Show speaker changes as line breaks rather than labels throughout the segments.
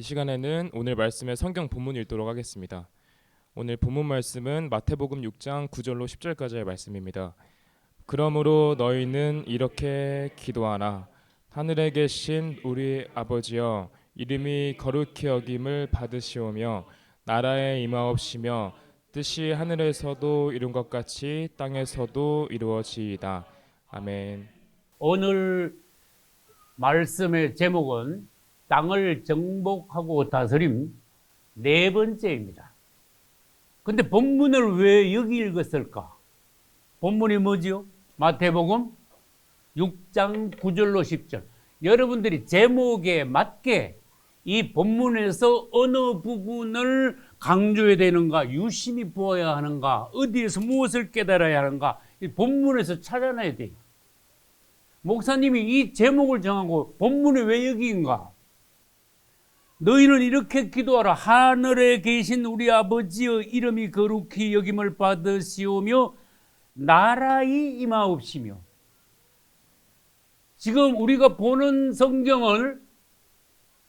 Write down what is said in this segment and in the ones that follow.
이 시간에는 오늘 말씀의 성경 본문 읽도록 하겠습니다. 오늘 본문 말씀은 마태복음 6장 9절로 10절까지의 말씀입니다. 그러므로 너희는 이렇게 기도하라. 하늘에 계신 우리 아버지여, 이름이 거룩히 여김을 받으시오며 나라에 임하옵시며 뜻이 하늘에서도 이룬 것 같이 땅에서도 이루어지이다. 아멘.
오늘 말씀의 제목은 땅을 정복하고 다스림 네 번째입니다. 근데 본문을 왜 여기 읽었을까? 본문이 뭐지요? 마태복음 6장 9절로 10절. 여러분들이 제목에 맞게 이 본문에서 어느 부분을 강조해야 되는가, 유심히 보아야 하는가, 어디에서 무엇을 깨달아야 하는가, 이 본문에서 찾아내야 돼요. 목사님이 이 제목을 정하고 본문이 왜 여기인가? 너희는 이렇게 기도하라. 하늘에 계신 우리 아버지여, 이름이 거룩히 여김을 받으시오며 나라의 임하옵시며. 지금 우리가 보는 성경을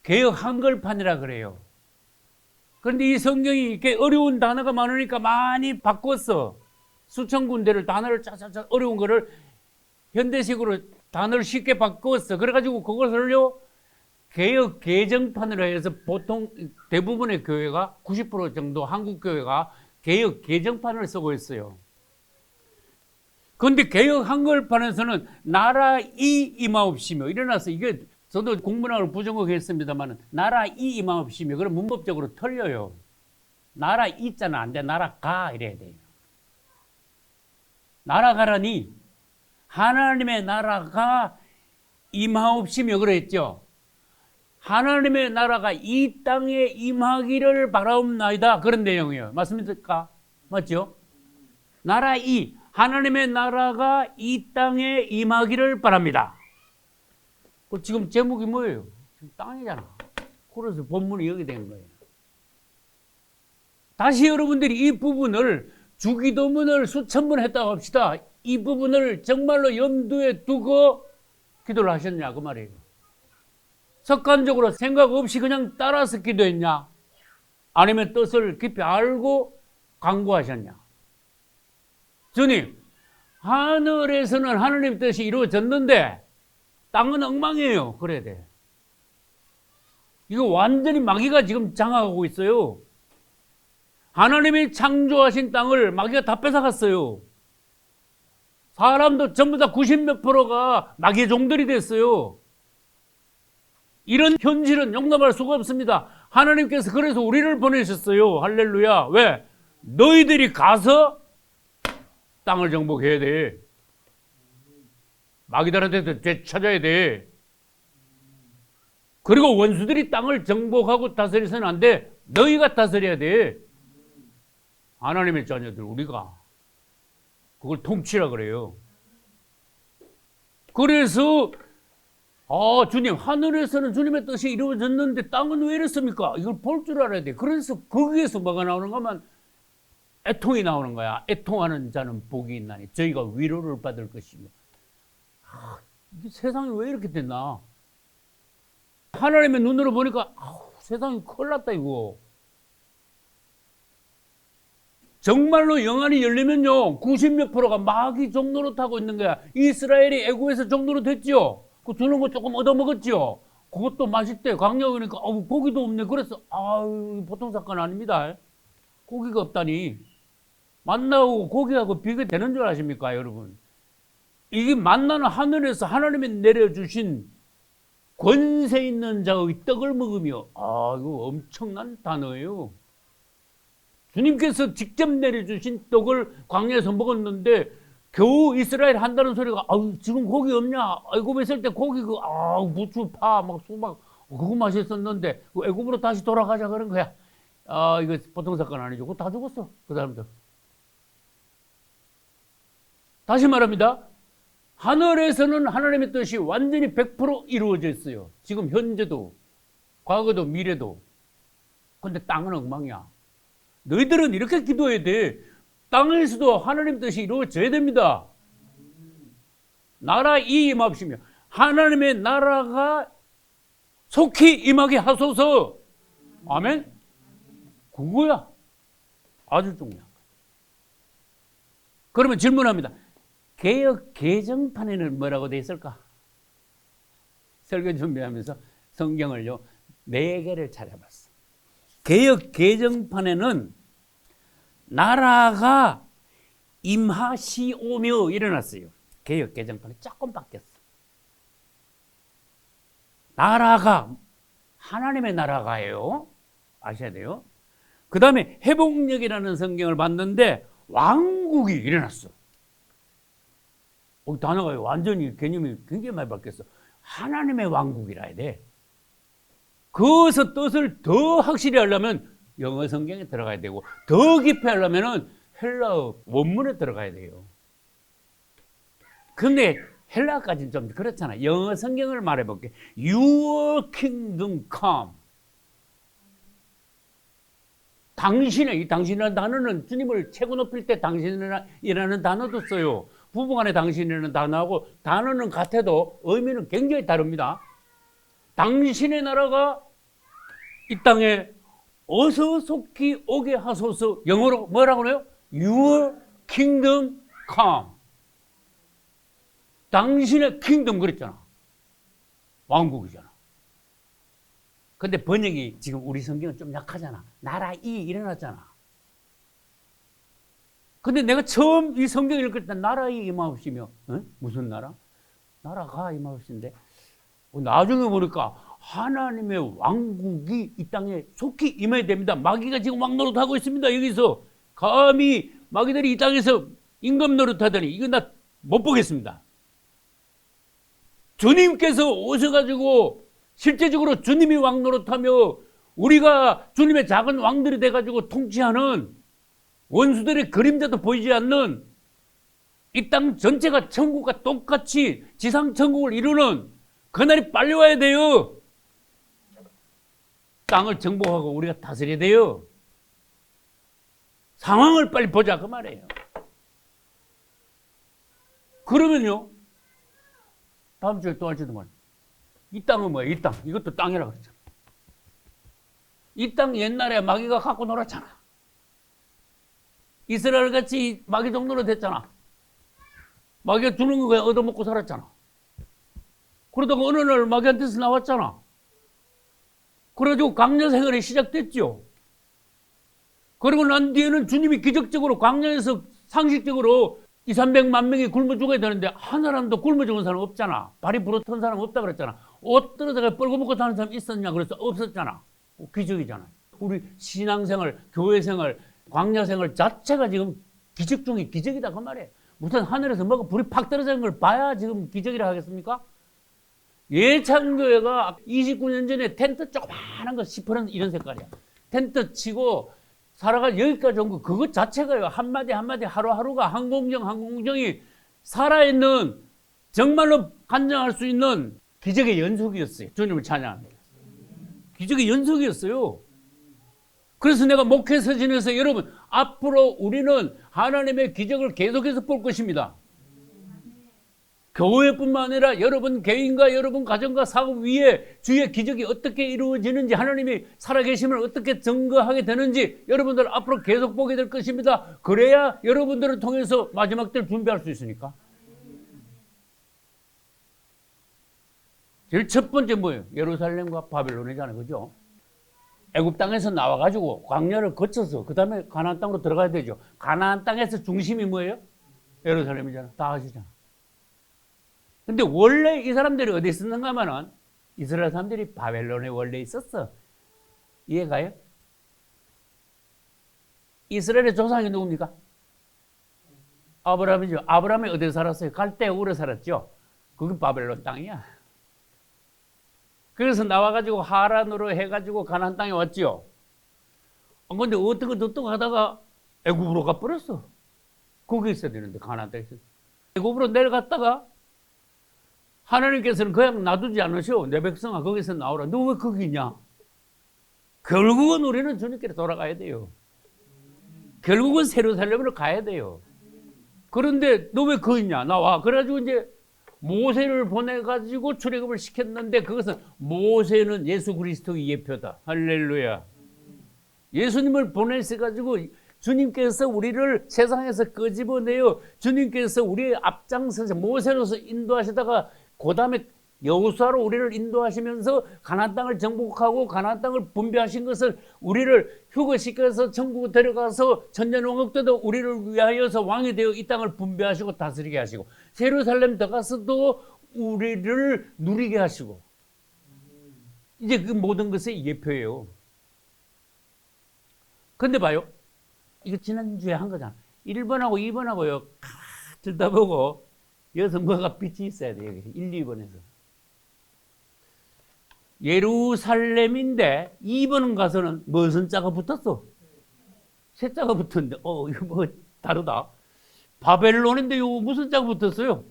개역 한글판이라 그래요. 그런데 이 성경이 이렇게 어려운 단어가 많으니까 많이 바꿨어. 수천 군데를 단어를 짜짜짜 어려운 거를 현대식으로 단어를 쉽게 바꿨어. 그래가지고 그것을요 개역 개정판으로 해서 보통 대부분의 교회가 90% 정도 한국 교회가 개역 개정판을 쓰고 있어요. 그런데 개역 한글판에서는 나라이 임하옵시며 일어나서 이게 저도 공문학을 부정하겠습니다만 나라이 임하옵시며 그럼 문법적으로 틀려요. 나라 이자는 안 돼. 나라가 이래야 돼요. 나라가라니 하나님의 나라가 임하옵시며 그랬죠. 하나님의 나라가 이 땅에 임하기를 바라옵나이다. 그런 내용이에요. 맞습니까? 맞죠? 나라이 하나님의 나라가 이 땅에 임하기를 바랍니다. 지금 제목이 뭐예요? 지금 땅이잖아. 그래서 본문이 여기 된 거예요. 다시 여러분들이 이 부분을 주기도문을 수천 번 했다고 합시다. 이 부분을 정말로 염두에 두고 기도를 하셨냐 그 말이에요. 습관적으로 생각 없이 그냥 따라서 기도했냐? 아니면 뜻을 깊이 알고 간구하셨냐? 주님, 하늘에서는 하느님 뜻이 이루어졌는데 땅은 엉망이에요. 그래야 돼. 이거 완전히 마귀가 지금 장악하고 있어요. 하나님이 창조하신 땅을 마귀가 다 뺏어갔어요. 사람도 전부 다 90몇 %가 마귀의 종들이 됐어요. 이런 현실은 용납할 수가 없습니다. 하나님께서 그래서 우리를 보내셨어요. 할렐루야. 왜? 너희들이 가서 땅을 정복해야 돼. 마귀들한테도 되찾아야 돼. 그리고 원수들이 땅을 정복하고 다스려서는 안 돼. 너희가 다스려야 돼. 하나님의 자녀들 우리가 그걸 통치라 그래요. 그래서 주님, 하늘에서는 주님의 뜻이 이루어졌는데 땅은 왜 이렇습니까? 이걸 볼 줄 알아야 돼. 그래서 거기에서 뭐가 나오는가 하면 애통이 나오는 거야. 애통하는 자는 복이 있나니 저희가 위로를 받을 것이며. 이게 세상이 왜 이렇게 됐나? 하나님의 눈으로 보니까 세상이 큰일 났다 이거. 정말로 영안이 열리면요 90몇 %가 마귀 종노릇 하고 있는 거야. 이스라엘이 애국에서 종노릇 했죠. 그 주는 거 조금 얻어먹었죠. 그것도 맛있대. 광야 오니까 고기도 없네. 그래서 보통 사건 아닙니다. 고기가 없다니. 만나고 고기하고 비교되는 줄 아십니까 여러분? 이게 만나는 하늘에서 하나님이 내려주신 권세 있는 자의 떡을 먹으며 이거 엄청난 단어예요. 주님께서 직접 내려주신 떡을 광야에서 먹었는데 겨우 이스라엘 한다는 소리가 지금 고기 없냐? 애굽에 있을 때 고기 부추, 파, 막 수박 그거 맛있었는데 애굽으로 다시 돌아가자 그런 거야. 이거 보통 사건 아니죠. 그거 다 죽었어 그 사람들. 다시 말합니다. 하늘에서는 하나님의 뜻이 완전히 100% 이루어져 있어요. 지금 현재도 과거도 미래도. 근데 땅은 엉망이야. 너희들은 이렇게 기도해야 돼. 땅에서도 하나님 뜻이 이루어져야 됩니다. 나라 임하옵시며 하나님의 나라가 속히 임하게 하소서. 아멘? 그거야. 아주 중요한 거. 그러면 질문합니다. 개역 개정판에는 뭐라고 돼 있을까? 설교 준비하면서 성경을요 4개를 찾아봤어. 개역 개정판에는 나라가 임하시오며 일어났어요. 개역 개정판이 조금 바뀌었어. 나라가 하나님의 나라가예요. 아셔야 돼요. 그 다음에 회복력이라는 성경을 봤는데 왕국이 일어났어. 단어가 완전히 개념이 굉장히 많이 바뀌었어. 하나님의 왕국이라 해야 돼. 그것의 뜻을 더 확실히 하려면 영어 성경에 들어가야 되고 더 깊이 하려면 헬라어 원문에 들어가야 돼요. 근데 헬라어까지는 좀 그렇잖아. 영어 성경을 말해볼게. Your kingdom come. 이 당신이라는 단어는 주님을 최고 높일 때 당신이라는 단어도 써요. 부부간에 당신이라는 단어하고 단어는 같아도 의미는 굉장히 다릅니다. 당신의 나라가 이 땅에 어서 속히 오게 하소서. 영어로 뭐라고 그래요? Your kingdom come. 당신의 킹덤 그랬잖아. 왕국이잖아. 근데 번역이 지금 우리 성경은 좀 약하잖아. 나라 이 일어났잖아. 근데 내가 처음 이 성경 읽을 때 나라 이 임하옵시며 무슨 나라? 나라가 임하옵신데 나중에 보니까 하나님의 왕국이 이 땅에 속히 임해야 됩니다. 마귀가 지금 왕노릇하고 있습니다. 여기서 감히 마귀들이 이 땅에서 임금 노릇하더니 이거 나 못 보겠습니다. 주님께서 오셔가지고 실제적으로 주님이 왕노릇하며 우리가 주님의 작은 왕들이 돼가지고 통치하는 원수들의 그림자도 보이지 않는 이 땅 전체가 천국과 똑같이 지상 천국을 이루는 그날이 빨리 와야 돼요. 땅을 정복하고 우리가 다스려야 돼요. 상황을 빨리 보자 그 말이에요. 그러면요 다음 주에 또 할지도 몰라. 이 땅은 뭐야? 이 땅. 이것도 땅이라고 그랬잖아. 이 땅 옛날에 마귀가 갖고 놀았잖아. 이스라엘 같이 마귀 종로로 됐잖아. 마귀가 주는 거 그냥 얻어먹고 살았잖아. 그러다가 어느 날 마귀한테서 나왔잖아. 그래가지고 광야 생활이 시작됐죠. 그리고 난 뒤에는 주님이 기적적으로 광야에서 상식적으로 200~300만 명이 굶어 죽어야 되는데 한 사람도 굶어 죽은 사람 없잖아. 발이 부러뜨는 사람 없다 그랬잖아. 옷 떨어져가 뻘거벗고 사는 사람 있었냐 그래서 없었잖아. 기적이잖아. 우리 신앙생활, 교회생활, 광야생활 자체가 지금 기적 중에 기적이다 그 말이에요. 무슨 하늘에서 뭐가 불이 팍 떨어지는 걸 봐야 지금 기적이라 하겠습니까? 예찬교회가 29년 전에 텐트 조그마한 거 시퍼런 이런 색깔이야. 텐트 치고 살아가 여기까지 온 거 그것 자체가요. 한마디 한마디 하루하루가 한 공정이 살아있는 정말로 간증할 수 있는 기적의 연속이었어요. 주님을 찬양합니다. 기적의 연속이었어요. 그래서 내가 목회 서신에서 여러분 앞으로 우리는 하나님의 기적을 계속해서 볼 것입니다. 교회뿐만 아니라 여러분 개인과 여러분 가정과 사업 위에 주의 기적이 어떻게 이루어지는지 하나님이 살아계심을 어떻게 증거하게 되는지 여러분들 앞으로 계속 보게 될 것입니다. 그래야 여러분들을 통해서 마지막 때를 준비할 수 있으니까. 제일 첫 번째 뭐예요? 예루살렘과 바벨론이잖아요. 그죠? 애굽 땅에서 나와가지고 광야를 거쳐서 그 다음에 가나안 땅으로 들어가야 되죠. 가나안 땅에서 중심이 뭐예요? 예루살렘이잖아. 다 아시잖아. 근데 원래 이 사람들이 어디 있었는가 하면은 이스라엘 사람들이 바벨론에 원래 있었어. 이해가요? 이스라엘의 조상이 누굽니까? 아브라함이죠. 아브라함이 어디에 살았어요? 갈대 우르에 살았죠. 그게 바벨론 땅이야. 그래서 나와가지고 하란으로 해가지고 가나안 땅에 왔죠. 근데 어떻게 하다가 애굽으로 가버렸어. 거기 있어야 되는데 가나안 땅에 있어. 애굽으로 내려갔다가 하나님께서는 그냥 놔두지 않으셔. 내 백성아 거기서 나오라. 너 왜 거기 있냐? 결국은 우리는 주님께로 돌아가야 돼요. 결국은 예루살렘으로 가야 돼요. 그런데 너 왜 거기 있냐? 나와. 그래가지고 이제 모세를 보내가지고 출애굽을 시켰는데 그것은 모세는 예수 그리스도의 예표다. 할렐루야. 예수님을 보내셔가지고 주님께서 우리를 세상에서 끄집어내어 주님께서 우리의 앞장서서 모세로서 인도하시다가 그 다음에 여호수아로 우리를 인도하시면서 가나안 땅을 정복하고 가나안 땅을 분배하신 것을 우리를 휴거시켜서 천국 데려가서 천년왕국때도 우리를 위하여서 왕이 되어 이 땅을 분배하시고 다스리게 하시고 예루살렘 들어가서도 우리를 누리게 하시고 이제 그 모든 것의 예표예요. 근데 봐요. 이거 지난주에 한 거잖아. 1번하고 2번하고요. 들다보고 여기서 뭐가 빛이 있어야 돼요. 1, 2번에서. 예루살렘인데 2번 가서는 무슨 자가 붙었어? 세 자가 붙었는데 이거 뭐 다르다. 바벨론인데 이거 무슨 자가 붙었어요?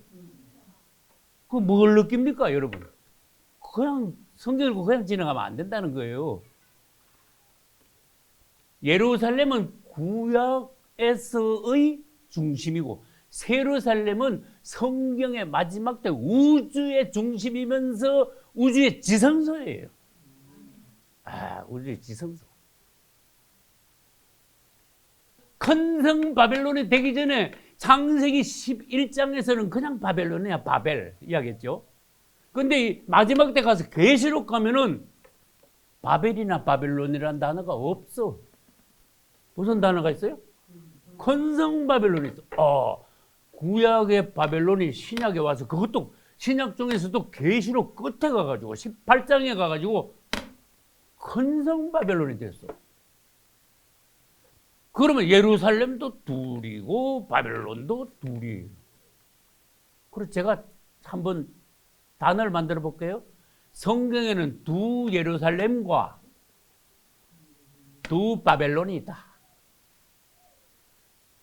그 뭘 느낍니까 여러분? 그냥 성경 읽고 그냥 지나가면 안 된다는 거예요. 예루살렘은 구약에서의 중심이고 예루살렘은 성경의 마지막 때 우주의 중심이면서 우주의 지성소예요. 우주의 지성소. 큰 성 바벨론이 되기 전에 창세기 11장에서는 그냥 바벨론이야. 바벨 이야기했죠. 근데 마지막 때 가서 계시록 가면은 바벨이나 바벨론이라는 단어가 없어. 무슨 단어가 있어요? 큰 성 바벨론이 있어. 구약의 바벨론이 신약에 와서 그것도 신약 중에서도 계시록 끝에 가가지고 18장에 가가지고 큰 성 바벨론이 됐어. 그러면 예루살렘도 둘이고 바벨론도 둘이에요. 그래서 제가 한번 단어를 만들어 볼게요. 성경에는 두 예루살렘과 두 바벨론이 있다.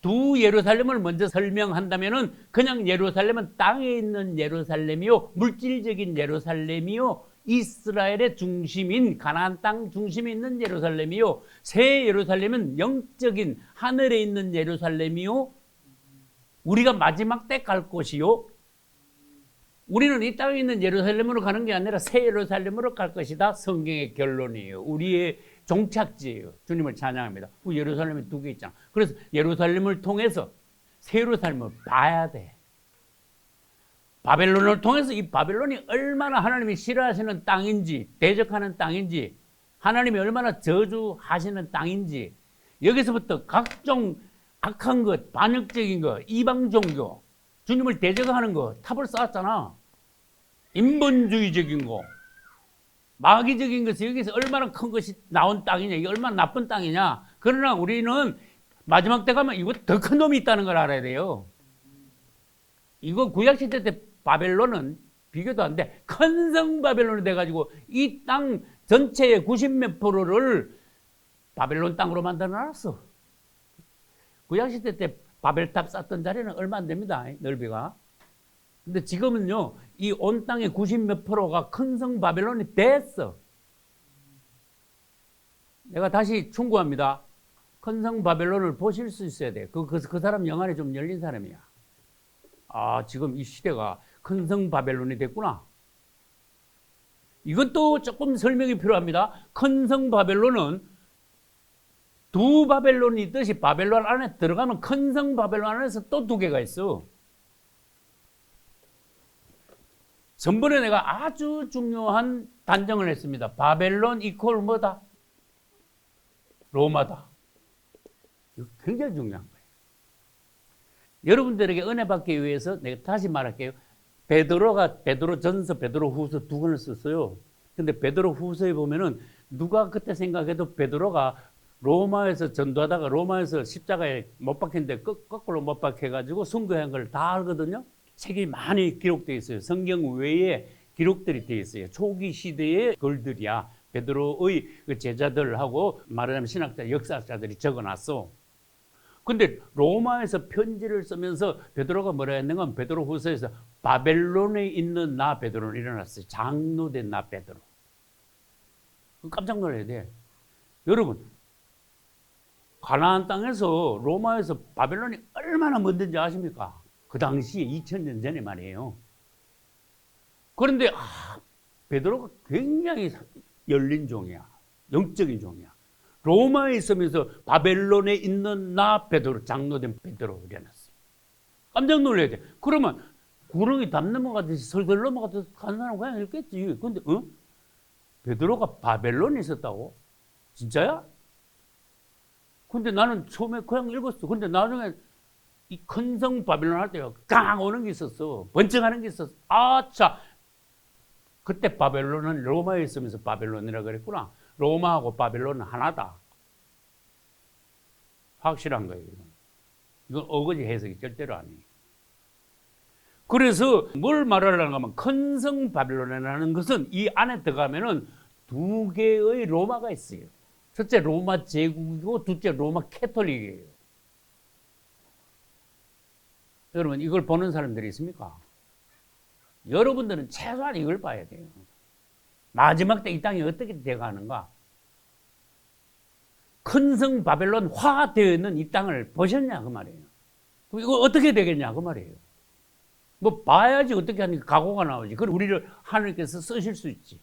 두 예루살렘을 먼저 설명한다면은 그냥 예루살렘은 땅에 있는 예루살렘이요, 물질적인 예루살렘이요, 이스라엘의 중심인 가나안 땅 중심에 있는 예루살렘이요, 새 예루살렘은 영적인 하늘에 있는 예루살렘이요, 우리가 마지막 때 갈 곳이요, 우리는 이 땅에 있는 예루살렘으로 가는 게 아니라 새 예루살렘으로 갈 것이다. 성경의 결론이에요. 우리의 종착지예요. 주님을 찬양합니다. 예루살렘이 두 개 있잖아. 그래서 예루살렘을 통해서 새 예루살렘을 봐야 돼. 바벨론을 통해서 이 바벨론이 얼마나 하나님이 싫어하시는 땅인지, 대적하는 땅인지, 하나님이 얼마나 저주하시는 땅인지, 여기서부터 각종 악한 것, 반역적인 것, 이방 종교, 주님을 대적하는 거 탑을 쌓았잖아. 인본주의적인 거, 마귀적인 것이 여기서 얼마나 큰 것이 나온 땅이냐, 이게 얼마나 나쁜 땅이냐. 그러나 우리는 마지막 때 가면 이거 더 큰 놈이 있다는 걸 알아야 돼요. 이거 구약시대 때 바벨론은 비교도 안 돼. 큰 성 바벨론이 돼가지고 이 땅 전체의 90몇 프로를 바벨론 땅으로 만들어놨어. 구약시대 때 바벨탑 쌓던 자리는 얼마 안 됩니다. 넓이가. 근데 지금은요, 이 온 땅의 90몇 프로가 큰 성 바벨론이 됐어. 내가 다시 충고합니다. 큰 성 바벨론을 보실 수 있어야 돼. 그 사람 영안에 좀 열린 사람이야. 지금 이 시대가 큰 성 바벨론이 됐구나. 이것도 조금 설명이 필요합니다. 큰 성 바벨론은 두 바벨론이 있듯이 바벨론 안에 들어가면 큰 성 바벨론 안에서 또 두 개가 있어. 전번에 내가 아주 중요한 단정을 했습니다. 바벨론 이퀄 뭐다? 로마다. 이거 굉장히 중요한 거예요. 여러분들에게 은혜 받기 위해서 내가 다시 말할게요. 베드로전서, 베드로후서 두 권을 썼어요. 근데 베드로후서에 보면은 누가 그때 생각해도 베드로가 로마에서 전도하다가 로마에서 십자가에 못 박혔는데 거꾸로 못 박혀가지고 순교한 걸 다 알거든요. 책이 많이 기록되어 있어요. 성경 외에 기록들이 되어 있어요. 초기 시대의 글들이야. 베드로의 제자들하고 말하자면 신학자, 역사학자들이 적어놨어. 근데 로마에서 편지를 쓰면서 베드로가 뭐라 했는가 하면 베드로후서에서 바벨론에 있는 나 베드로는 일어났어요. 장로된 나 베드로. 깜짝 놀라야 돼. 여러분, 가나안 땅에서 로마에서 바벨론이 얼마나 먼든지 아십니까? 그 당시에 2000년 전에 말이에요. 그런데 베드로가 굉장히 열린 종이야. 영적인 종이야. 로마에 있으면서 바벨론에 있는 나 베드로, 장로된 베드로 이래놨어. 깜짝 놀라야 돼. 그러면 구렁이 담 넘어가듯이 설설 넘어가듯이 가는 사람 그냥 읽겠지. 근데 베드로가 바벨론에 있었다고? 진짜야? 근데 나는 처음에 그냥 읽었어. 근데 나중에 이 큰 성 바벨론 할 때가 깡 오는 게 있었어. 번쩍하는 게 있었어. 아차. 그때 바벨론은 로마에 있으면서 바벨론이라 그랬구나. 로마하고 바벨론은 하나다. 확실한 거예요. 이건 어거지 해석이 절대로 아니에요. 그래서 뭘 말하려고 하면 큰 성 바벨론이라는 것은 이 안에 들어가면은 두 개의 로마가 있어요. 첫째 로마 제국이고 둘째 로마 캐톨릭이에요. 여러분 이걸 보는 사람들이 있습니까? 여러분들은 최소한 이걸 봐야 돼요. 마지막 때 이 땅이 어떻게 되어가는가? 큰 성 바벨론화 되어 있는 이 땅을 보셨냐 그 말이에요. 그럼 이거 어떻게 되겠냐 그 말이에요. 뭐 봐야지 어떻게 하니까 각오가 나오지. 그걸 우리를 하나님께서 쓰실 수 있지.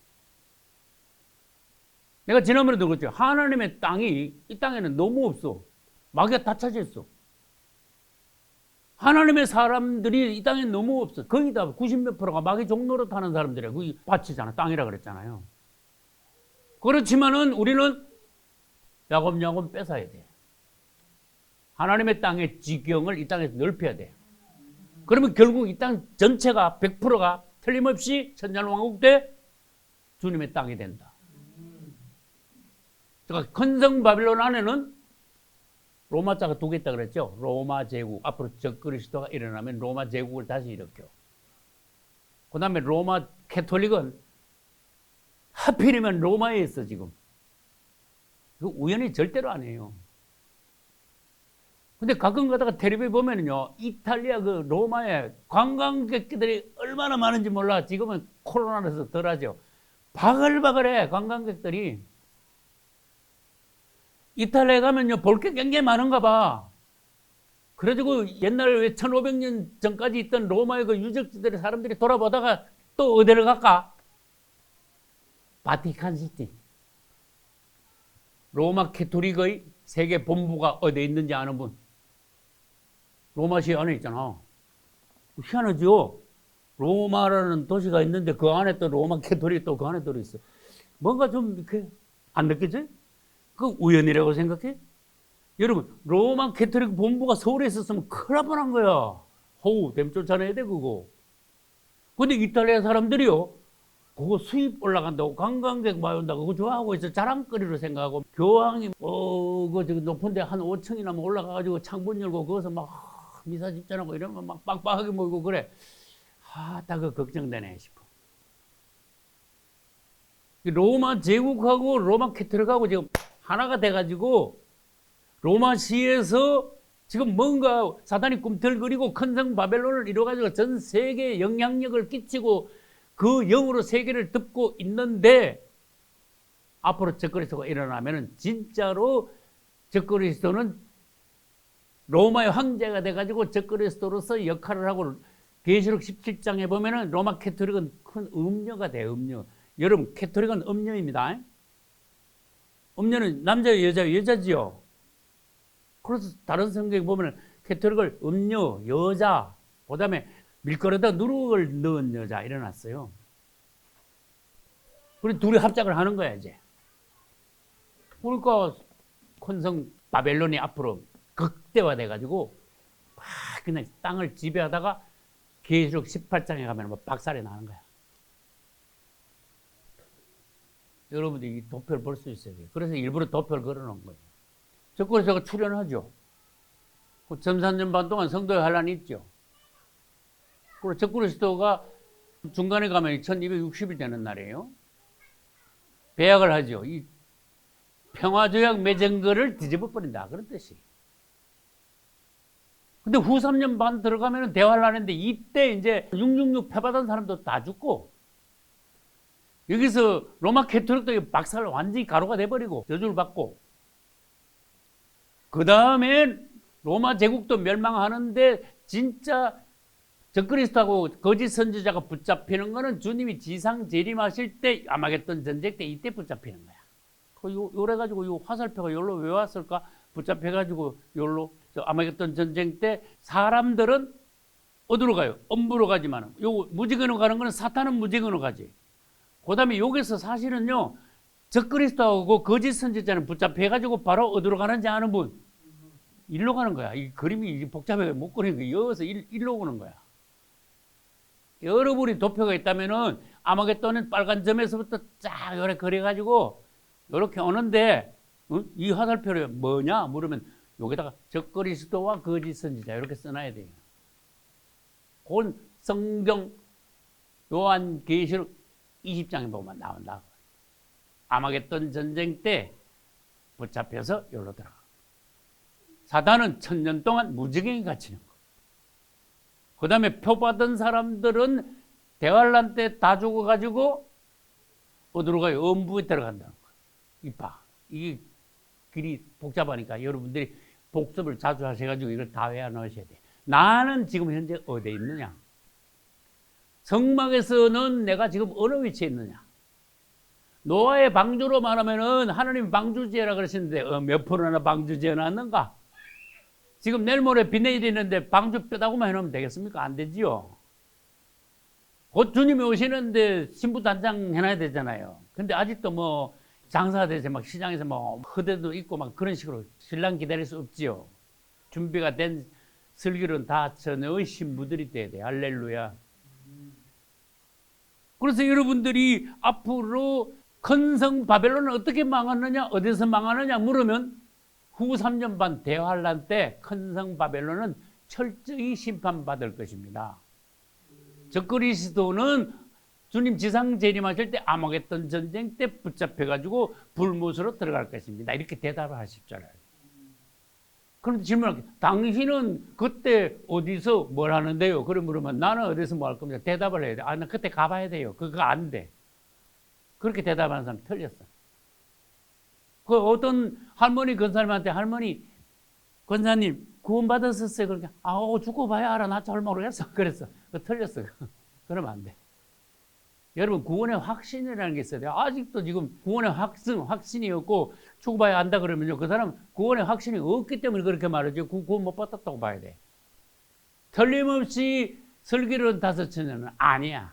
내가 지난번에도 그랬죠. 하나님의 땅이 이 땅에는 너무 없어. 마귀가 다 차지했어. 하나님의 사람들이 이 땅에 너무 없어. 거의 다 90몇 프로가 마귀 종노릇 하는 사람들이야. 그게 밭이잖아. 땅이라 그랬잖아요. 그렇지만은 우리는 야곱야곱 뺏어야 돼. 하나님의 땅의 지경을 이 땅에서 넓혀야 돼. 그러면 결국 이 땅 전체가 100%가 틀림없이 천년왕국 때 주님의 땅이 된다. 그러니까 큰성 바빌론 안에는 로마 자가 두 개 있다 그랬죠. 로마 제국. 앞으로 적그리스도가 일어나면 로마 제국을 다시 일으켜. 그 다음에 로마 캐톨릭은 하필이면 로마에 있어 지금. 그 우연히 절대로 아니에요. 근데 가끔 가다가 텔레비에 보면은요, 이탈리아 그 로마에 관광객들이 얼마나 많은지 몰라. 지금은 코로나라서 덜하죠. 바글바글해, 관광객들이. 이탈리아에 가면요, 볼 게 굉장히 많은가 봐. 그래가지고 옛날 왜 1500년 전까지 있던 로마의 그 유적지들의 사람들이 돌아보다가 또 어디를 갈까? 바티칸시티. 로마 캐토릭의 세계 본부가 어디에 있는지 아는 분? 로마시 안에 있잖아. 희한하죠? 로마라는 도시가 있는데 그 안에 또 로마 캐토릭이 또 그 안에 들어있어. 뭔가 좀 이렇게 안 느껴져요? 그 우연이라고 생각해? 여러분, 로마 캐토릭 본부가 서울에 있었으면 큰일 날 뻔한 거야. 호우, 댐 쫓아내야 돼, 그거. 근데 이탈리아 사람들이요, 그거 수입 올라간다고 관광객 많이 온다고 그거 좋아하고 있어. 자랑거리로 생각하고 교황이 그거 저기 높은데 한 5층이나 올라가가지고 창문 열고 거기서 막 미사 집전하고 이러면 막 빡빡하게 모이고 그래. 딱 그 걱정되네 싶어. 로마 제국하고 로마 캐토릭하고 지금 하나가 돼가지고 로마시에서 지금 뭔가 사단이 꿈틀거리고 큰 성 바벨론을 이뤄가지고 전 세계에 영향력을 끼치고 그 영으로 세계를 덮고 있는데 앞으로 적그리스도가 일어나면은 진짜로 적그리스도는 로마의 황제가 돼가지고 적그리스도로서 역할을 하고 계시록 17장에 보면은 로마 캐토릭은 큰 음녀가 돼, 음녀. 여러분, 캐토릭은 음녀입니다. 음녀는 남자, 여자지요. 그래서 다른 성경에 보면은 캐토릭을 음녀, 여자, 그 다음에 밀가루에다 누룩을 넣은 여자 일어났어요. 그리고 둘이 합작을 하는 거야 이제. 그러니까 큰성 바벨론이 앞으로 극대화돼가지고 막 그냥 땅을 지배하다가 계시록 18장에 가면 뭐 박살이 나는 거야. 여러분들이 이 도표를 볼 수 있어요. 그래서 일부러 도표를 걸어놓은 거예요. 적그리스도가 출연하죠. 그 점산년 반 동안 성도의 환란이 있죠. 그리고 적그리스도가 중간에 가면 1260일 되는 날이에요. 배약을 하죠. 이 평화조약 맺은 거를 뒤집어 버린다. 그런 뜻이. 근데 후 3년 반 들어가면 대환란인데 이때 이제 666 패받은 사람도 다 죽고 여기서 로마 캐토릭도 박살 완전히 가루가 돼버리고 저주를 받고 그 다음에 로마 제국도 멸망하는데 진짜 적그리스도하고 거짓 선지자가 붙잡히는 거는 주님이 지상 재림하실 때 아마겟돈 전쟁 때 이때 붙잡히는 거야. 요래가지고 요 화살표가 여기로 왜 왔을까? 붙잡혀가지고 여기로 아마겟돈 전쟁 때 사람들은 어디로 가요? 엄부로 가지만 요 무지개로 가는 거는 사탄은 무지개로 가지. 그다음에 여기서 사실은요 적그리스도하고 거짓 선지자는 붙잡혀가지고 바로 어디로 가는지 아는 분? 일로 가는 거야. 이 그림이 복잡하게 못 그리는 거야. 여기서 일로 오는 거야. 여러분이 도표가 있다면은 아마겟돈은 빨간 점에서부터 쫙 요래 그려가지고 요렇게 오는데 이 화살표를 뭐냐 물으면 여기다가 적그리스도와 거짓 선지자 이렇게 써놔야 돼요. 그건 성경 요한계시록 20장에 보면 나온다. 아마겟돈 전쟁 때 붙잡혀서 여기로 들어가. 사단은 1000년 동안 무지개에 갇히는 거. 그 다음에 표받은 사람들은 대환란 때 다 죽어가지고 어디로 가요? 음부에 들어간다는 거야. 이봐. 이게 길이 복잡하니까 여러분들이 복습을 자주 하셔가지고 이걸 다 외워놓으셔야 돼. 나는 지금 현재 어디에 있느냐? 성막에서는 내가 지금 어느 위치에 있느냐? 노아의 방주로 말하면은 하나님 방주지혜라 그러시는데 몇 프로나 방주지혜 놨는가? 지금 내일 모레 비 내일이 있는데 방주 뼈다구만 해놓으면 되겠습니까? 안 되지요. 곧 주님이 오시는데 신부 단장 해놔야 되잖아요. 근데 아직도 뭐 장사가 돼서 막 시장에서 뭐 허대도 있고 막 그런 식으로 신랑 기다릴 수 없지요. 준비가 된 슬기로는 다 전의 신부들이 돼야 돼. 할렐루야. 그래서 여러분들이 앞으로 큰 성 바벨론은 어떻게 망하느냐, 어디서 망하느냐 물으면 후 3년 반 대환란 때 큰 성 바벨론은 철저히 심판받을 것입니다. 적그리스도는 주님 지상 재림하실 때 아마겟돈 전쟁 때 붙잡혀가지고 불못으로 들어갈 것입니다. 이렇게 대답을 하십잖아요. 그런데 질문할게요. 당신은 그때 어디서 뭘 하는데요? 그래 물으면 나는 어디서 뭐 할 겁니다. 대답을 해야 돼. 아, 나 그때 가봐야 돼요. 그거 안 돼. 그렇게 대답하는 사람 틀렸어. 그 어떤 할머니 권사님한테 할머니 권사님 구원받았었어요. 그러니까 죽고 봐야 알아. 나 잘 모르겠어. 그랬어. 그거 틀렸어. 그러면 안 돼. 여러분 구원의 확신이라는 게 있어야 돼요. 아직도 지금 구원의 확신이 없고 죽고 봐야 안다 그러면요. 그 사람 구원의 확신이 없기 때문에 그렇게 말하죠. 구원 못 받았다고 봐야 돼. 틀림없이 슬기로운 5처녀는 아니야.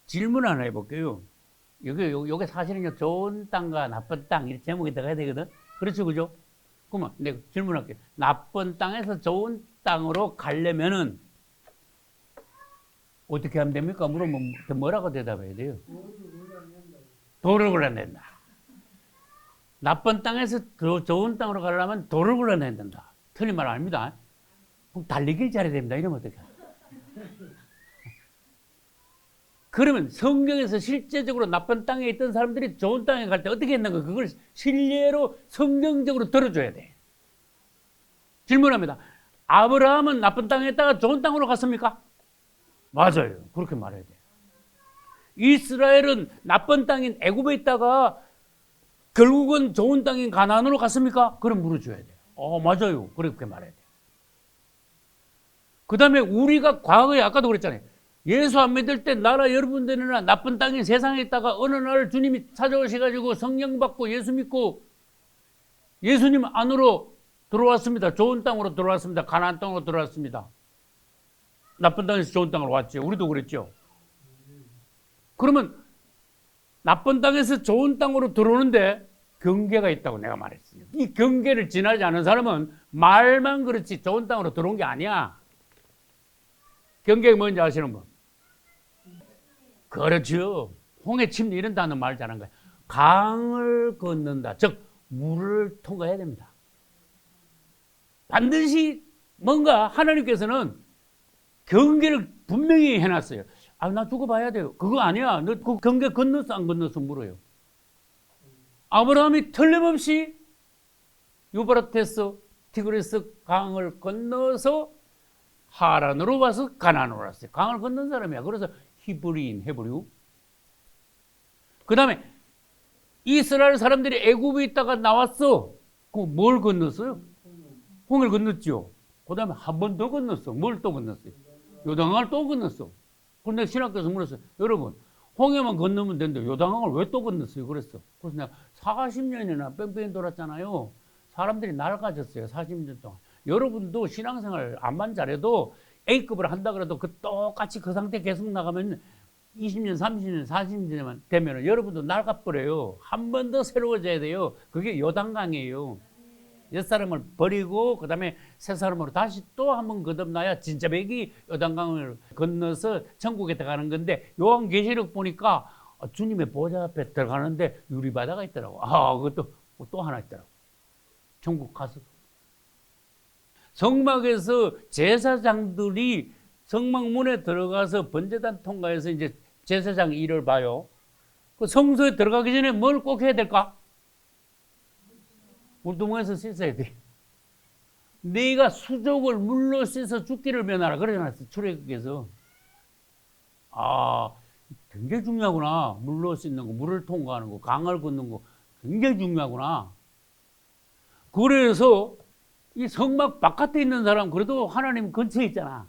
질문 하나 해볼게요. 요게 사실은요, 좋은 땅과 나쁜 땅, 이렇게 제목이 들어가야 되거든? 그렇죠, 그죠? 그러면 내가 질문할게요. 나쁜 땅에서 좋은 땅으로 가려면은 어떻게 하면 됩니까? 물으면 뭐라고 대답해야 돼요? 돌을 굴러낸다. 나쁜 땅에서 좋은 땅으로 가려면 돌을 굴러내야 된다. 틀린 말 아닙니다. 그럼 달리기를 잘해야 됩니다. 이러면 어떡해? 그러면 성경에서 실제적으로 나쁜 땅에 있던 사람들이 좋은 땅에 갈 때 어떻게 했는가? 그걸 신뢰로 성경적으로 들어줘야 돼. 질문합니다. 아브라함은 나쁜 땅에 있다가 좋은 땅으로 갔습니까? 맞아요. 그렇게 말해야 돼. 이스라엘은 나쁜 땅인 애굽에 있다가 결국은 좋은 땅인 가나안으로 갔습니까? 그럼 물어줘야 돼요. 맞아요. 그렇게 말해야 돼요. 그 다음에 우리가 과거에 아까도 그랬잖아요. 예수 안 믿을 때 나라 여러분들이나 나쁜 땅인 세상에 있다가 어느 날 주님이 찾아오셔가지고 성령 받고 예수 믿고 예수님 안으로 들어왔습니다. 좋은 땅으로 들어왔습니다. 가나안 땅으로 들어왔습니다. 나쁜 땅에서 좋은 땅으로 왔죠. 우리도 그랬죠. 그러면 나쁜 땅에서 좋은 땅으로 들어오는데 경계가 있다고 내가 말했어요. 이 경계를 지나지 않은 사람은 말만 그렇지 좋은 땅으로 들어온 게 아니야. 경계가 뭔지 아시는 분? 그렇죠. 홍해 침례 이런 단어 말 잘한 거야. 강을 건넌다. 즉 물을 통과해야 됩니다. 반드시 뭔가 하나님께서는 경계를 분명히 해놨어요. 나 죽어봐야 돼요. 그거 아니야. 너 그 경계 건넜어 안 건넜어 물어요. 아브라함이 틀림없이 유브라테스 티그리스 강을 건너서 하란으로 와서 가나안으로 왔어요. 강을 건넌 사람이야. 그래서 히브리인, 헤브리우. 그 다음에 이스라엘 사람들이 애굽에 있다가 나왔어. 그럼 뭘 건넜어요? 홍해를 건넜죠. 그 다음에 한 번 더 건넜어. 뭘 또 건넜어요? 요단강을 또 건넜어. 그런데 신학교에서 물었어요. 여러분, 홍해만 건너면 되는데 요단강을 왜 또 건넜어요? 그랬어. 그래서 내가 40년이나 뺑뺑이 돌았잖아요. 사람들이 낡아졌어요. 40년 동안. 여러분도 신앙생활 암만 잘해도 A급을 한다 그래도 그 똑같이 그 상태 계속 나가면 20년, 30년, 40년 되면 여러분도 낡아버려요. 한 번 더 새로워져야 돼요. 그게 요단강이에요. 옛사람을 버리고 그다음에 새 사람으로 다시 또 한 번 거듭나야 진짜 백이 요단강을 건너서 천국에 들어가는 건데 요한계시록 보니까 주님의 보좌 앞에 들어가는데 유리바다가 있더라고. 그것도 또 하나 있더라고. 천국 가서 성막에서 제사장들이 성막문에 들어가서 번제단 통과해서 이제 제사장 일을 봐요. 그 성소에 들어가기 전에 뭘 꼭 해야 될까? 물두멍에서 씻어야 돼. 네가 수족을 물로 씻어 죽기를 면하라 그러잖아요. 출애굽에서. 굉장히 중요하구나. 물로 씻는 거, 물을 통과하는 거, 강을 걷는 거 굉장히 중요하구나. 그래서 이 성막 바깥에 있는 사람 그래도 하나님 근처에 있잖아.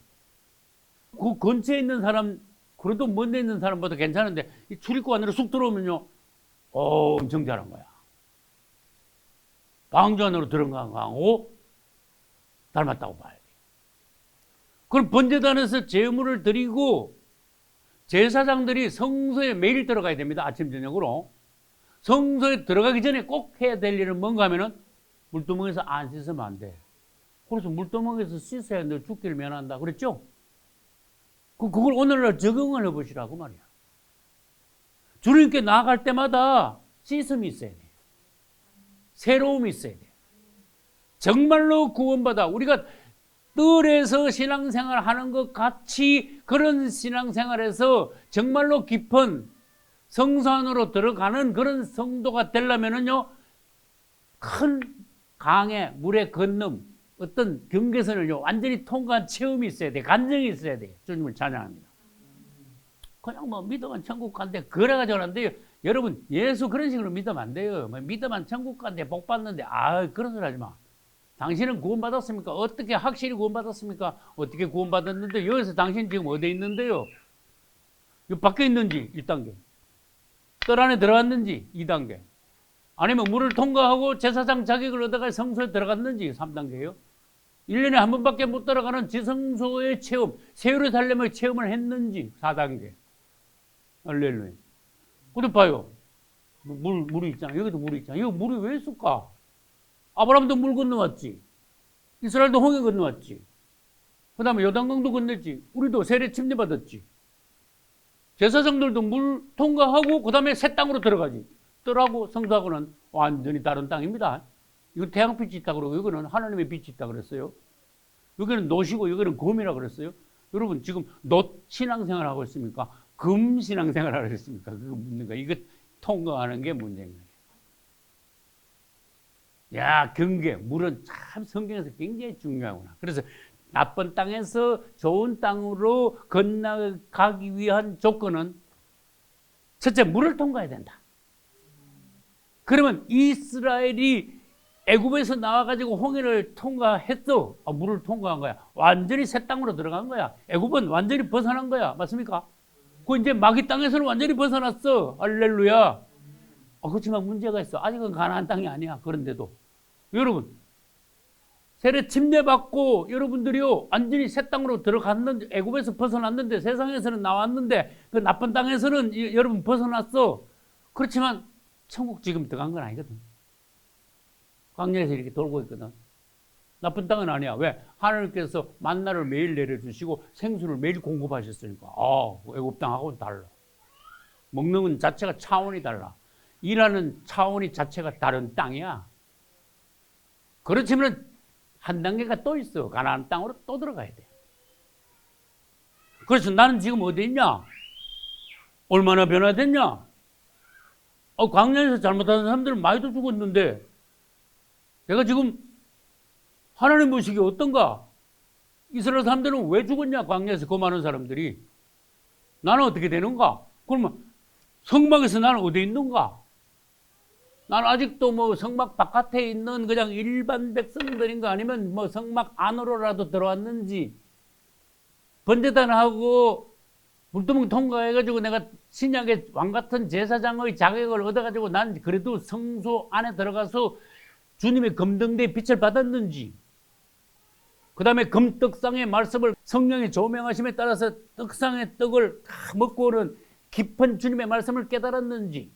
그 근처에 있는 사람 그래도 먼데 있는 사람보다 괜찮은데 이 출입구 안으로 쑥 들어오면요. 엄청 잘한 거야. 방주 안으로 들어간 거하고 닮았다고 봐야 돼. 그럼 번제단에서 제물을 드리고 제사장들이 성소에 매일 들어가야 됩니다. 아침 저녁으로. 성소에 들어가기 전에 꼭 해야 될 일은 뭔가 하면은 물두멍에서 안 씻으면 안 돼. 그래서 물두멍에서 씻어야 너 죽기를 면한다. 그랬죠? 그걸 오늘날 적용을 해보시라고 말이야. 주님께 나아갈 때마다 씻음이 있어야 돼. 새로움이 있어야 돼. 정말로 구원받아. 우리가 뜰에서 신앙생활 하는 것 같이 그런 신앙생활에서 정말로 깊은 성소 안으로 들어가는 그런 성도가 되려면은요, 큰 강의 물에 건너 어떤 경계선을 완전히 통과한 체험이 있어야 돼. 감정이 있어야 돼. 주님을 찬양합니다. 그냥 뭐 믿으면 천국 간대. 그래가지고 하는데요. 여러분, 예수 그런 식으로 믿으면 안 돼요. 믿으면 천국 간대, 복 받는데. 그런 소리 하지 마. 당신은 구원받았습니까? 어떻게 확실히 구원받았습니까? 어떻게 구원받았는데 여기서 당신 지금 어디에 있는데요? 이 밖에 있는지 1단계. 뜰 안에 들어갔는지 2단계. 아니면 물을 통과하고 제사장 자격을 얻어가 성소에 들어갔는지 3단계예요. 1년에 한 번밖에 못 들어가는 지성소의 체험, 세월의 살림의 체험을 했는지 4단계. 할렐루야. 근데 봐요. 물이 있잖아. 여기도 물이 있잖아. 이거 물이 왜 있을까? 아브라함도 물 건너왔지. 이스라엘도 홍해 건너왔지. 그 다음에 요단강도 건넜지. 우리도 세례 침례받았지. 제사장들도 물 통과하고 그 다음에 새 땅으로 들어가지. 뜰하고 성소하고는 완전히 다른 땅입니다. 이건 태양빛이 있다고 그러고 여기는 하나님의 빛이 있다고 그랬어요. 여기는 노시고 여기는 금이라고 그랬어요. 여러분 지금 놋 신앙생활 하고 있습니까? 금 신앙생활 하고 있습니까? 그거 묻는 거. 이거 통과하는 게 문제인 거예요. 야, 경계. 물은 참 성경에서 굉장히 중요하구나. 그래서 나쁜 땅에서 좋은 땅으로 건너가기 위한 조건은 첫째, 물을 통과해야 된다. 그러면 이스라엘이 애굽에서 나와가지고 홍해를 통과했어. 물을 통과한 거야. 완전히 새 땅으로 들어간 거야. 애굽은 완전히 벗어난 거야. 맞습니까? 그 이제 마귀 땅에서는 완전히 벗어났어. 할렐루야. 그렇지만 문제가 있어. 아직은 가나안 땅이 아니야. 그런데도 여러분 세례 침례받고 여러분들이요 완전히 새 땅으로 들어갔는데 애굽에서 벗어났는데 세상에서는 나왔는데 그 나쁜 땅에서는 여러분 벗어났어. 그렇지만 천국 지금 들어간 건 아니거든. 광야에서 이렇게 돌고 있거든. 나쁜 땅은 아니야. 왜? 하나님께서 만나를 매일 내려주시고 생수를 매일 공급하셨으니까. 애굽 땅하고는 달라. 먹는 건 자체가 차원이 달라. 일하는 차원이 자체가 다른 땅이야. 그렇지만 한 단계가 또 있어. 가나안 땅으로 또 들어가야 돼. 그래서 나는 지금 어디 있냐? 얼마나 변화됐냐? 광야에서 잘못하는 사람들은 많이도 죽었는데 내가 지금 하나님 보시기에 어떤가? 이스라엘 사람들은 왜 죽었냐? 광야에서 그 많은 사람들이. 나는 어떻게 되는가? 그러면 성막에서 나는 어디 있는가? 나는 아직도 뭐 성막 바깥에 있는 그냥 일반 백성들인가 아니면 뭐 성막 안으로라도 들어왔는지 번제단하고 불두멍 통과해가지고 내가 신약의 왕 같은 제사장의 자격을 얻어가지고 난 그래도 성소 안에 들어가서 주님의 금등대에 빛을 받았는지, 그 다음에 금떡상의 말씀을 성령의 조명하심에 따라서 떡상의 떡을 먹고는 깊은 주님의 말씀을 깨달았는지,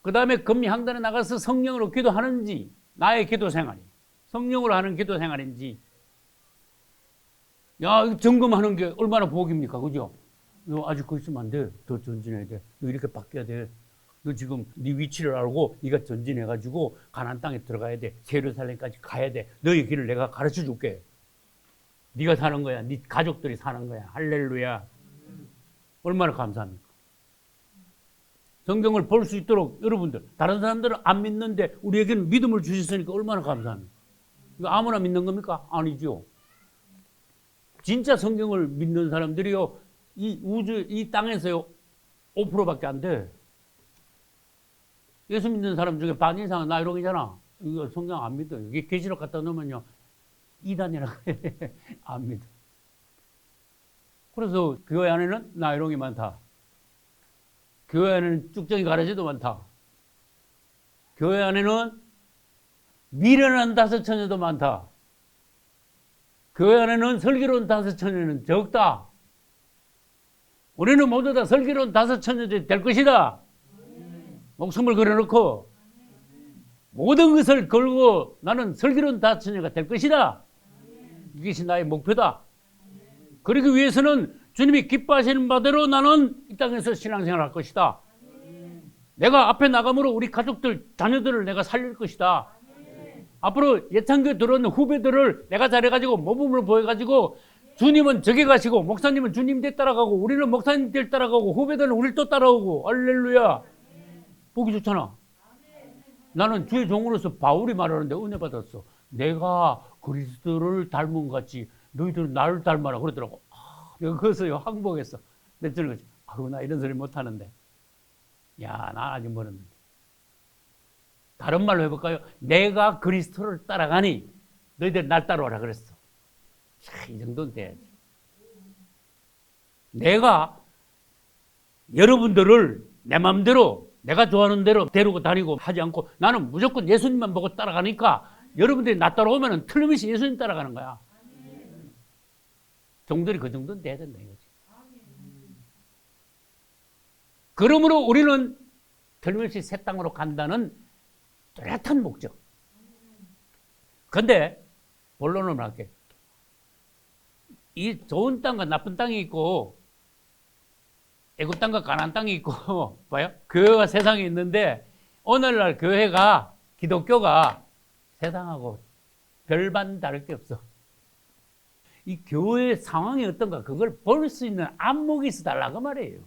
그 다음에 금향단에 나가서 성령으로 기도하는지, 나의 기도 생활이 성령으로 하는 기도 생활인지, 야, 이거 점검하는 게 얼마나 복입니까? 그죠? 너 아직 거기 있으면 안 돼. 더 전진해야 돼. 너 이렇게 바뀌어야 돼. 너 지금 네 위치를 알고 네가 전진해가지고 가나안 땅에 들어가야 돼. 예루살렘까지 가야 돼. 너의 길을 내가 가르쳐 줄게. 네가 사는 거야. 네 가족들이 사는 거야. 할렐루야. 얼마나 감사합니까? 성경을 볼 수 있도록 여러분들, 다른 사람들은 안 믿는데 우리에게는 믿음을 주셨으니까 얼마나 감사합니까? 이거 아무나 믿는 겁니까? 아니죠. 진짜 성경을 믿는 사람들이요, 이 우주, 이 땅에서요, 5%밖에 안 돼. 예수 믿는 사람 중에 반 이상은 나이롱이잖아. 이거 성경 안 믿어. 이게 계시록 갖다 놓으면요, 이단이라고 해. 안 믿어. 그래서 교회 안에는 나이롱이 많다. 교회 안에는 쭉정이 가라지도 많다. 교회 안에는 미련한 다섯 처녀도 많다. 교회 안에는 슬기로운 다섯 처녀는 적다. 우리는 모두 다 슬기로운 다섯 처녀들이 될 것이다. 목숨을 걸어놓고 모든 것을 걸고 나는 슬기로운 다섯 처녀가 될 것이다. 이것이 나의 목표다. 그러기 위해서는 주님이 기뻐하시는 바대로 나는 이 땅에서 신앙생활을 할 것이다. 내가 앞에 나감으로 우리 가족들, 자녀들을 내가 살릴 것이다. 앞으로 예창교에 들어오는 후배들을 내가 잘해가지고 모범을 보여가지고 주님은 저기 가시고 목사님은 주님 대 따라가고 우리는 목사님 대 따라가고 후배들은 우리를 또 따라오고, 할렐루야. 보기 좋잖아. 나는 주의 종으로서 바울이 말하는데 은혜 받았어. 내가 그리스도를 닮은 것 같이 너희들은 나를 닮아라 그러더라고. 내가 그것을 항복했어. 내 저는 거지. 아유, 나 이런 소리 못하는데. 야, 나 아직 멀었는데. 다른 말로 해볼까요? 내가 그리스도를 따라가니 너희들 날 따라오라 그랬어. 자, 이 정도는 돼야지. 내가 여러분들을 내 마음대로 내가 좋아하는 대로 데리고 다니고 하지 않고 나는 무조건 예수님만 보고 따라가니까 여러분들이 나 따라오면 틀림없이 예수님 따라가는 거야. 종들이 그 정도는 돼야 된다 이거지. 그러므로 우리는 틀림없이 새 땅으로 간다는 뚜렷한 목적. 근데 본론을 말할게. 이 좋은 땅과 나쁜 땅이 있고 애굽 땅과 가나안 땅이 있고 봐요? 교회가 세상에 있는데 오늘날 교회가 기독교가 세상하고 별반 다를 게 없어. 이 교회 상황이 어떤가 그걸 볼 수 있는 안목이 있어 달라고 말이에요.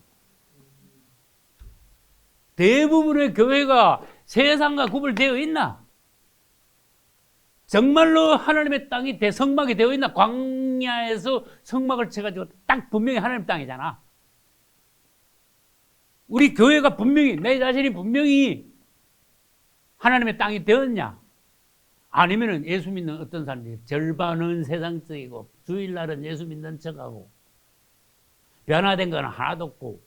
대부분의 교회가 세상과 구분되어 있나? 정말로 하나님의 땅이 대성막이 되어 있나? 광야에서 성막을 쳐가지고 딱 분명히 하나님의 땅이잖아. 우리 교회가 분명히, 내 자신이 분명히 하나님의 땅이 되었냐? 아니면은 예수 믿는 어떤 사람들이 절반은 세상적이고 주일날은 예수 믿는 척하고 변화된 건 하나도 없고,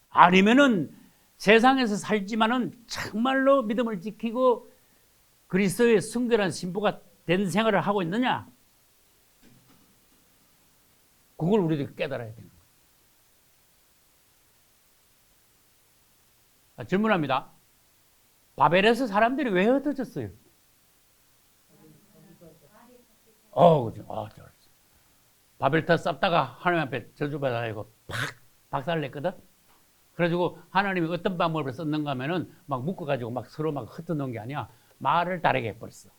아니면은 세상에서 살지만은 정말로 믿음을 지키고 그리스도의 순결한 신부가 된 생활을 하고 있느냐? 그걸 우리들이 깨달아야 되는 거예요. 질문합니다. 바벨에서 사람들이 왜 흩어졌어요? 그죠. 바벨탑 쌓다가 하나님 앞에 저주받아가지고 팍 박살을 냈거든? 그래가지고 하나님이 어떤 방법을 썼는가 하면은 막 묶어가지고 막 서로 막 흩어놓은 게 아니야. 말을 다르게 해버렸어.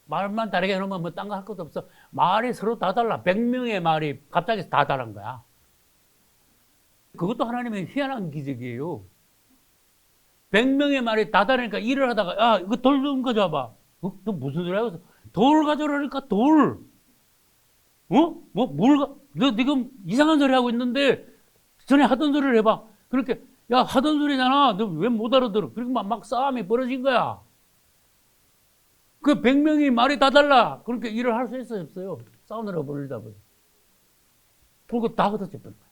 말만 다르게 해놓으면 뭐 딴 거 할 것도 없어. 말이 서로 다 달라. 100명의 말이 갑자기 다 다른 거야. 그것도 하나님의 희한한 기적이에요. 100명의 말이 다 다르니까 일을 하다가 야 이거 돌 좀 가져와봐. 너 무슨 소리 하고 있어? 돌 가져오라니까 돌. 너 지금 이상한 소리 하고 있는데 전에 하던 소리를 해봐. 그렇게 야 하던 소리잖아. 너 왜 못 알아들어? 그리고 막 싸움이 벌어진 거야. 그 100명이 말이 다 달라. 그렇게 일을 할 수 있어요 없어요? 싸우느라 벌리다 보니. 불고 다 흩어져 버린 거야.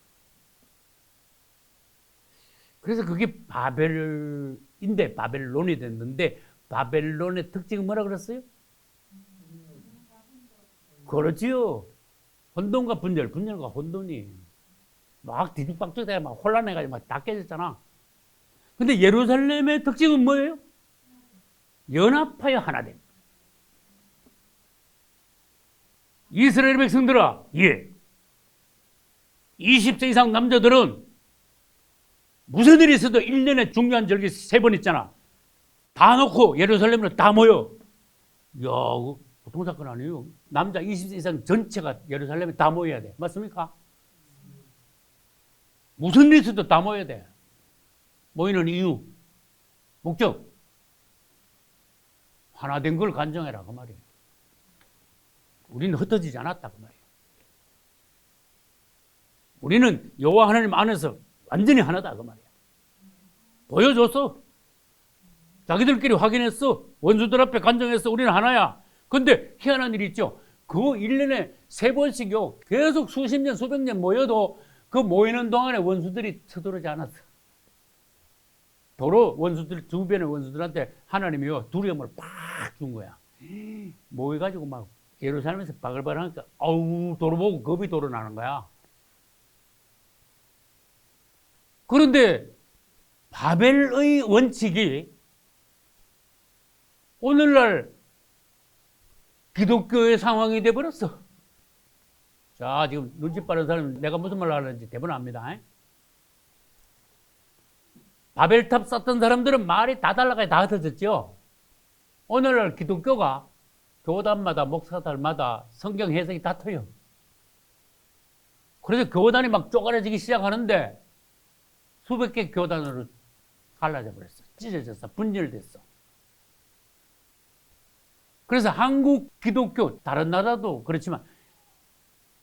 그래서 그게 바벨인데 바벨론이 됐는데 바벨론의 특징은 뭐라 그랬어요? 그렇지요. 혼돈과 분열, 분열과 혼돈이 막 뒤죽박죽되게 막 혼란해가지고 막 다 깨졌잖아. 근데 예루살렘의 특징은 뭐예요? 연합하여 하나됨. 이스라엘 백성들아, 예. 20세 이상 남자들은 무슨 일이 있어도 1년에 중요한 절기 3번 있잖아. 다 놓고 예루살렘으로 다 모여. 이야, 보통 사건 아니에요. 남자 20세 이상 전체가 예루살렘에 다 모여야 돼. 맞습니까? 무슨 일이 있어도 다 모여야 돼. 모이는 이유, 목적. 하나 된 걸 간증해라 그 말이에요. 우리는 흩어지지 않았다 그 말이에요. 우리는 여호와 하나님 안에서 완전히 하나다 그 말이에요. 보여줬어. 자기들끼리 확인했어. 원수들 앞에 간증했어. 우리는 하나야. 근데 희한한 일이 있죠. 그 1년에 3번씩요. 계속 수십 년, 수백 년 모여도 그 모이는 동안에 원수들이 서두르지 않았어. 도로 원수들, 주변의 원수들한테 하나님이요. 두려움을 팍 준 거야. 모여가지고 막 예루살렘에서 바글바글 하니까 아우 도로 보고 겁이 도로나는 거야. 그런데 바벨의 원칙이 오늘날 기독교의 상황이 돼버렸어. 자, 지금 눈치 빠른 사람 내가 무슨 말 하는지 대부분 압니다. 바벨탑 쌓던 사람들은 말이 다 달라가야 다 흩어졌죠. 오늘날 기독교가 교단마다 목사들마다 성경 해석이 다 틀려. 그래서 교단이 막 쪼가려지기 시작하는데 수백 개 교단으로 갈라져 버렸어. 찢어졌어. 분열됐어. 그래서 한국 기독교, 다른 나라도 그렇지만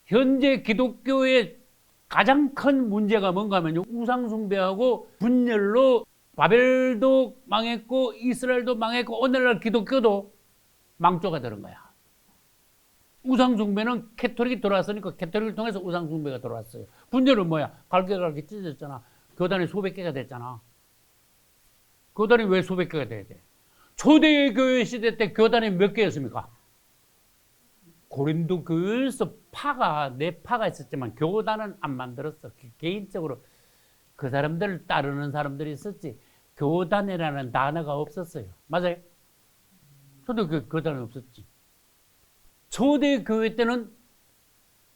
현재 기독교의 가장 큰 문제가 뭔가 하면요. 우상숭배하고 분열로 바벨도 망했고 이스라엘도 망했고 오늘날 기독교도 망조가 되는 거야. 우상숭배는 캐톨릭이 들어왔으니까 캐톨릭을 통해서 우상숭배가 들어왔어요. 분열은 뭐야? 갈게 찢어졌잖아. 교단이 수백 개가 됐잖아. 교단이 왜 수백 개가 돼야 돼? 초대 교회 시대 때 교단이 몇 개였습니까? 고린도 교회에서 네 파가 있었지만 교단은 안 만들었어. 개인적으로 그 사람들을 따르는 사람들이 있었지. 교단이라는 단어가 없었어요. 맞아요? 초대 교단이 없었지. 초대 교회 때는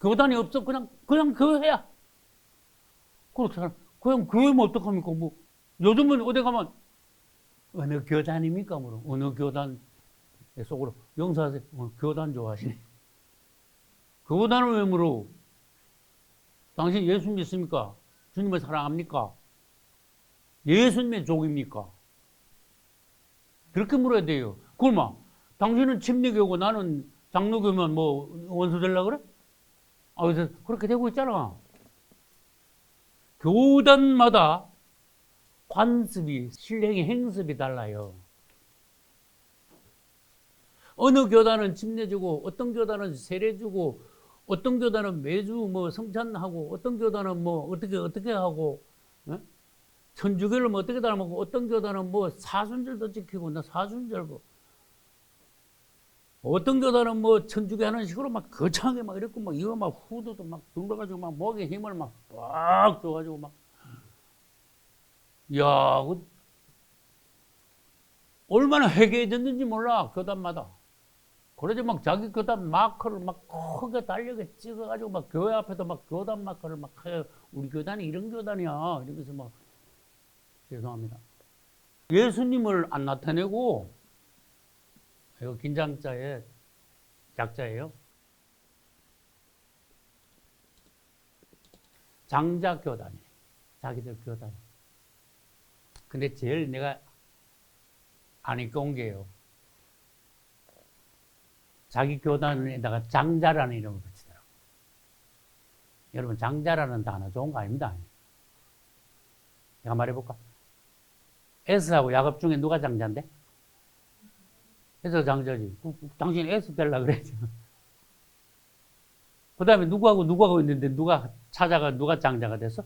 교단이 없어. 그냥 교회야. 그냥 교회면 어떡합니까? 뭐 요즘은 어디 가면 어느 교단입니까? 뭐 어느 교단 속으로 용서하세요. 교단 좋아하시네. 교단을 왜 물어? 당신 예수 믿습니까? 주님을 사랑합니까? 예수님의 족입니까? 그렇게 물어야 돼요. 그러면 당신은 침례교고 나는 장로교면 뭐 원수 되려고 그래? 그래서 그렇게 되고 있잖아. 교단마다 관습이, 신령의 행습이 달라요. 어느 교단은 침례주고, 어떤 교단은 세례주고, 어떤 교단은 매주 뭐 성찬하고, 어떤 교단은 뭐 어떻게 하고, 천주교를 뭐 어떻게 닮았고, 어떤 교단은 뭐 사순절도 지키고, 나 사순절 뭐, 어떤 교단은 뭐 천주교 하는 식으로 막 거창하게 막 이랬고, 막 이거 막 후드도 막 둘러가지고 막 목에 힘을 막 빡 줘가지고 막, 야, 얼마나 회개해졌는지 몰라, 교단마다. 그러지 막 자기 교단 마커를 막 크게 달력에 찍어가지고 막 교회 앞에도 막 교단 마커를 막 해요. 우리 교단이 이런 교단이야. 이러면서 막, 죄송합니다. 예수님을 안 나타내고, 이거 긴장자의 약자예요. 장자 교단이에요. 자기들 교단. 근데 제일 내가 안 입고 온 게요. 자기 교단에다가 장자라는 이름을 붙이더라고요. 여러분, 장자라는 단어 좋은 거 아닙니다. 내가 말해볼까? S하고 야곱 중에 누가 장자인데? S 장자지. 당신 S 되려고 그래. 그 다음에 누구하고 있는데 누가 사자가 누가 장자가 됐어?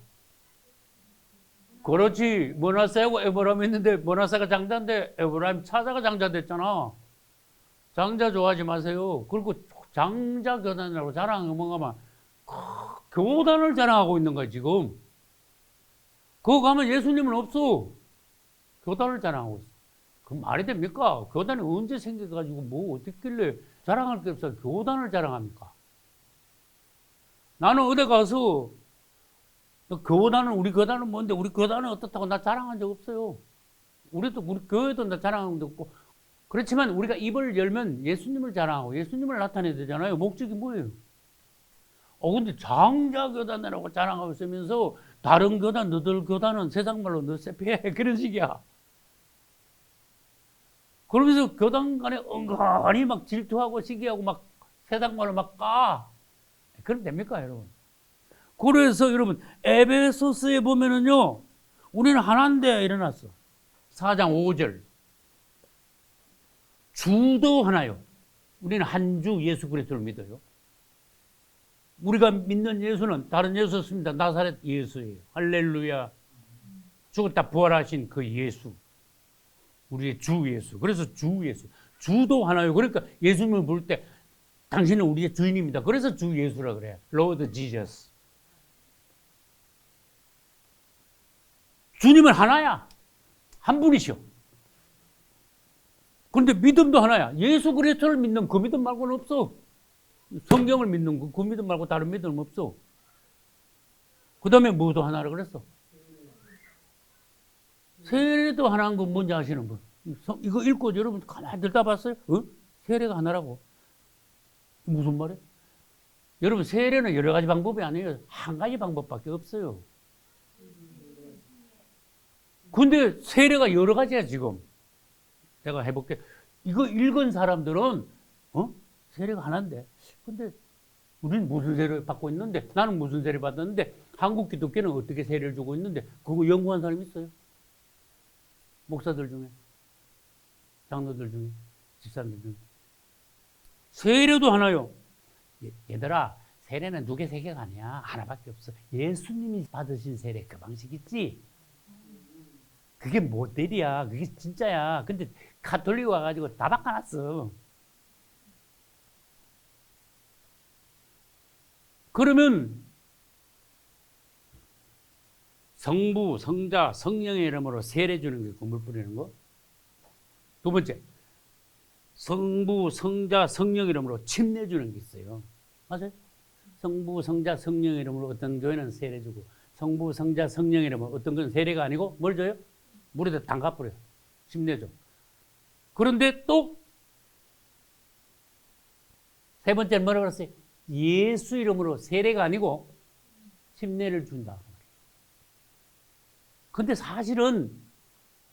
그렇지. 머나세하고 에브라임 있는데 머나세가 장자인데 에브라임 사자가 장자 됐잖아. 장자 좋아하지 마세요. 그리고 장자 교단이라고 자랑하면 뭔가 교단을 자랑하고 있는 거야 지금. 그거 가면 예수님은 없어. 교단을 자랑하고 있어. 그 말이 됩니까? 교단이 언제 생겨가지고 뭐 어떻길래 자랑할 게 없어. 교단을 자랑합니까? 나는 어디 가서 교단은 우리 교단은 뭔데 우리 교단은 어떻다고 나 자랑한 적 없어요. 우리 교회도 나 자랑한 적 없고. 그렇지만 우리가 입을 열면 예수님을 자랑하고 예수님을 나타내야 되잖아요. 목적이 뭐예요? 근데 장자교단이라고 자랑하고 있으면서 다른 교단, 너들 교단은 세상 말로 너세피해 그런 식이야. 그러면서 교단 간에 은근히 막 질투하고 시기하고 막 세상 말로 막 까. 그럼 됩니까, 여러분? 그래서 여러분 에베소서에 보면은요, 우리는 하나인데 일어났어. 4장 5절. 주도 하나요. 우리는 한 주 예수 그리스도를 믿어요. 우리가 믿는 예수는 다른 예수 없습니다. 나사렛 예수예요. 할렐루야. 죽었다 부활하신 그 예수. 우리의 주 예수. 그래서 주 예수. 주도 하나요. 그러니까 예수님을 부를 때 당신은 우리의 주인입니다. 그래서 주 예수라 그래요. Lord Jesus. 주님은 하나야. 한 분이셔. 그런데 믿음도 하나야. 예수 그리스도를 믿는 그 믿음 말고는 없어. 성경을 믿는 그 믿음 말고 다른 믿음 없어. 그 다음에 뭐도 하나라 그랬어? 세례도 하나인 건 뭔지 아시는 분? 이거 읽고 여러분 가만히 들다 봤어요? 세례가 하나라고. 무슨 말이에요? 여러분 세례는 여러 가지 방법이 아니에요. 한 가지 방법밖에 없어요. 근데 세례가 여러 가지야 지금. 내가 해볼게. 이거 읽은 사람들은 세례가 하나인데 근데 우리는 무슨 세례를 받고 있는데 나는 무슨 세례를 받았는데 한국 기독교는 어떻게 세례를 주고 있는데 그거 연구한 사람이 있어요? 목사들 중에 장로들 중에 집사님들 중에 세례도 하나요. 얘들아 세례는 두 개, 세 개가 아니야. 하나밖에 없어. 예수님이 받으신 세례 그 방식 있지? 그게 모델이야. 그게 진짜야. 근데 가톨릭 와가지고 다 바꿔놨어. 그러면 성부, 성자, 성령의 이름으로 세례 주는 게 있고 물 뿌리는 거. 두 번째, 성부, 성자, 성령 이름으로 침례 주는 게 있어요. 맞아요? 성부, 성자, 성령 이름으로 어떤 교회는 세례 주고 성부, 성자, 성령 이름으로 어떤 건 세례가 아니고 뭘 줘요? 물에다 담가 뿌려요. 침례 줘. 그런데 또 세 번째는 뭐라고 그랬어요? 예수 이름으로 세례가 아니고 침례를 준다. 근데 사실은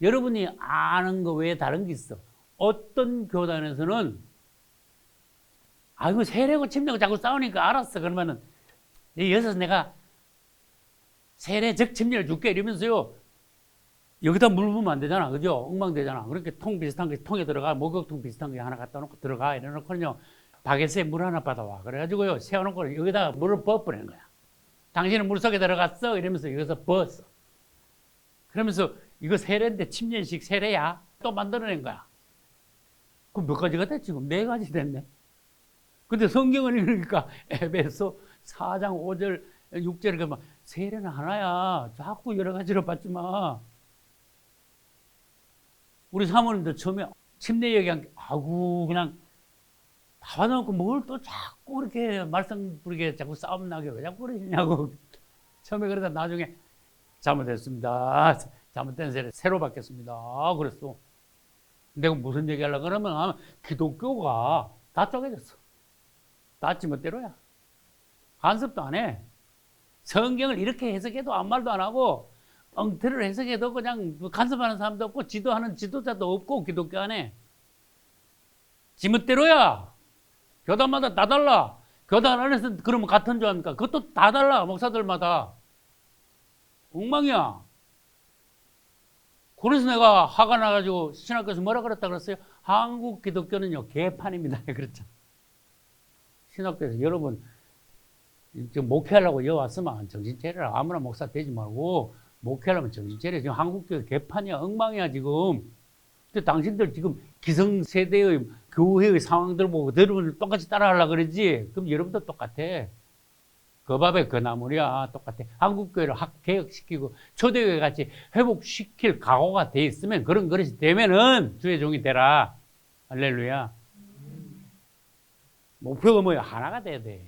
여러분이 아는 거 외에 다른 게 있어. 어떤 교단에서는 이거 세례고 침례고 자꾸 싸우니까 알았어. 그러면은 여기서 내가 세례적 침례를 줄게 이러면서요. 여기다 물 부으면 안 되잖아. 그죠? 엉망되잖아. 그렇게 통 비슷한 게 통에 들어가. 목욕통 비슷한 게 하나 갖다 놓고 들어가. 이래놓고는요. 바게트에 물 하나 받아와. 그래가지고요. 세워놓고 여기다가 물을 부어버리는 거야. 당신은 물속에 들어갔어. 이러면서 여기서 부었어. 그러면서 이거 세례인데 침례식 세례야. 또 만들어낸 거야. 그럼 몇 가지가 됐지? 지금 4가지 됐네. 근데 성경을 읽으니까 에베소 4장 5절 6절에 그러면 세례는 하나야. 자꾸 여러 가지로 받지 마. 우리 사모님도 처음에 침례 얘기한 게 그냥 다 받아놓고 뭘 또 자꾸 이렇게 말썽 부리게 자꾸 싸움 나게 왜 자꾸 그러시냐고. 처음에 그러다 나중에 잘못했습니다. 잘못된 세례 새로 받겠습니다. 그랬어. 내가 무슨 얘기 하려고 그러면 기독교가 다 쪼개졌어. 다 지멋대로야. 간섭도 안 해. 성경을 이렇게 해석해도 아무 말도 안 하고 엉터리로 해석해도 그냥 간섭하는 사람도 없고 지도하는 지도자도 없고 기독교 안에. 지멋대로야. 교단마다 다 달라. 교단 안에서 그러면 같은 줄 압니까? 그것도 다 달라. 목사들마다. 엉망이야. 그래서 내가 화가 나가지고 신학교에서 뭐라 그랬다 그랬어요? 한국 기독교는요 개판입니다. 그랬죠. 신학교에서 여러분 지금 목회하려고 여기 왔으면 정신 차려라. 아무나 목사 되지 말고 목회하려면 정신 차려. 지금 한국교회 개판이야, 엉망이야 지금. 근데 당신들 지금 기성세대의 교회의 상황들 보고 여러분들 똑같이 따라하려고 그러지. 그럼 여러분도 똑같아. 그 밥에 그 나물이야. 똑같아. 한국교회를 개혁시키고 초대교회 같이 회복시킬 각오가 돼 있으면 그런 그릇이 되면은 주의 종이 되라. 할렐루야. 목표가 뭐야? 하나가 돼야 돼.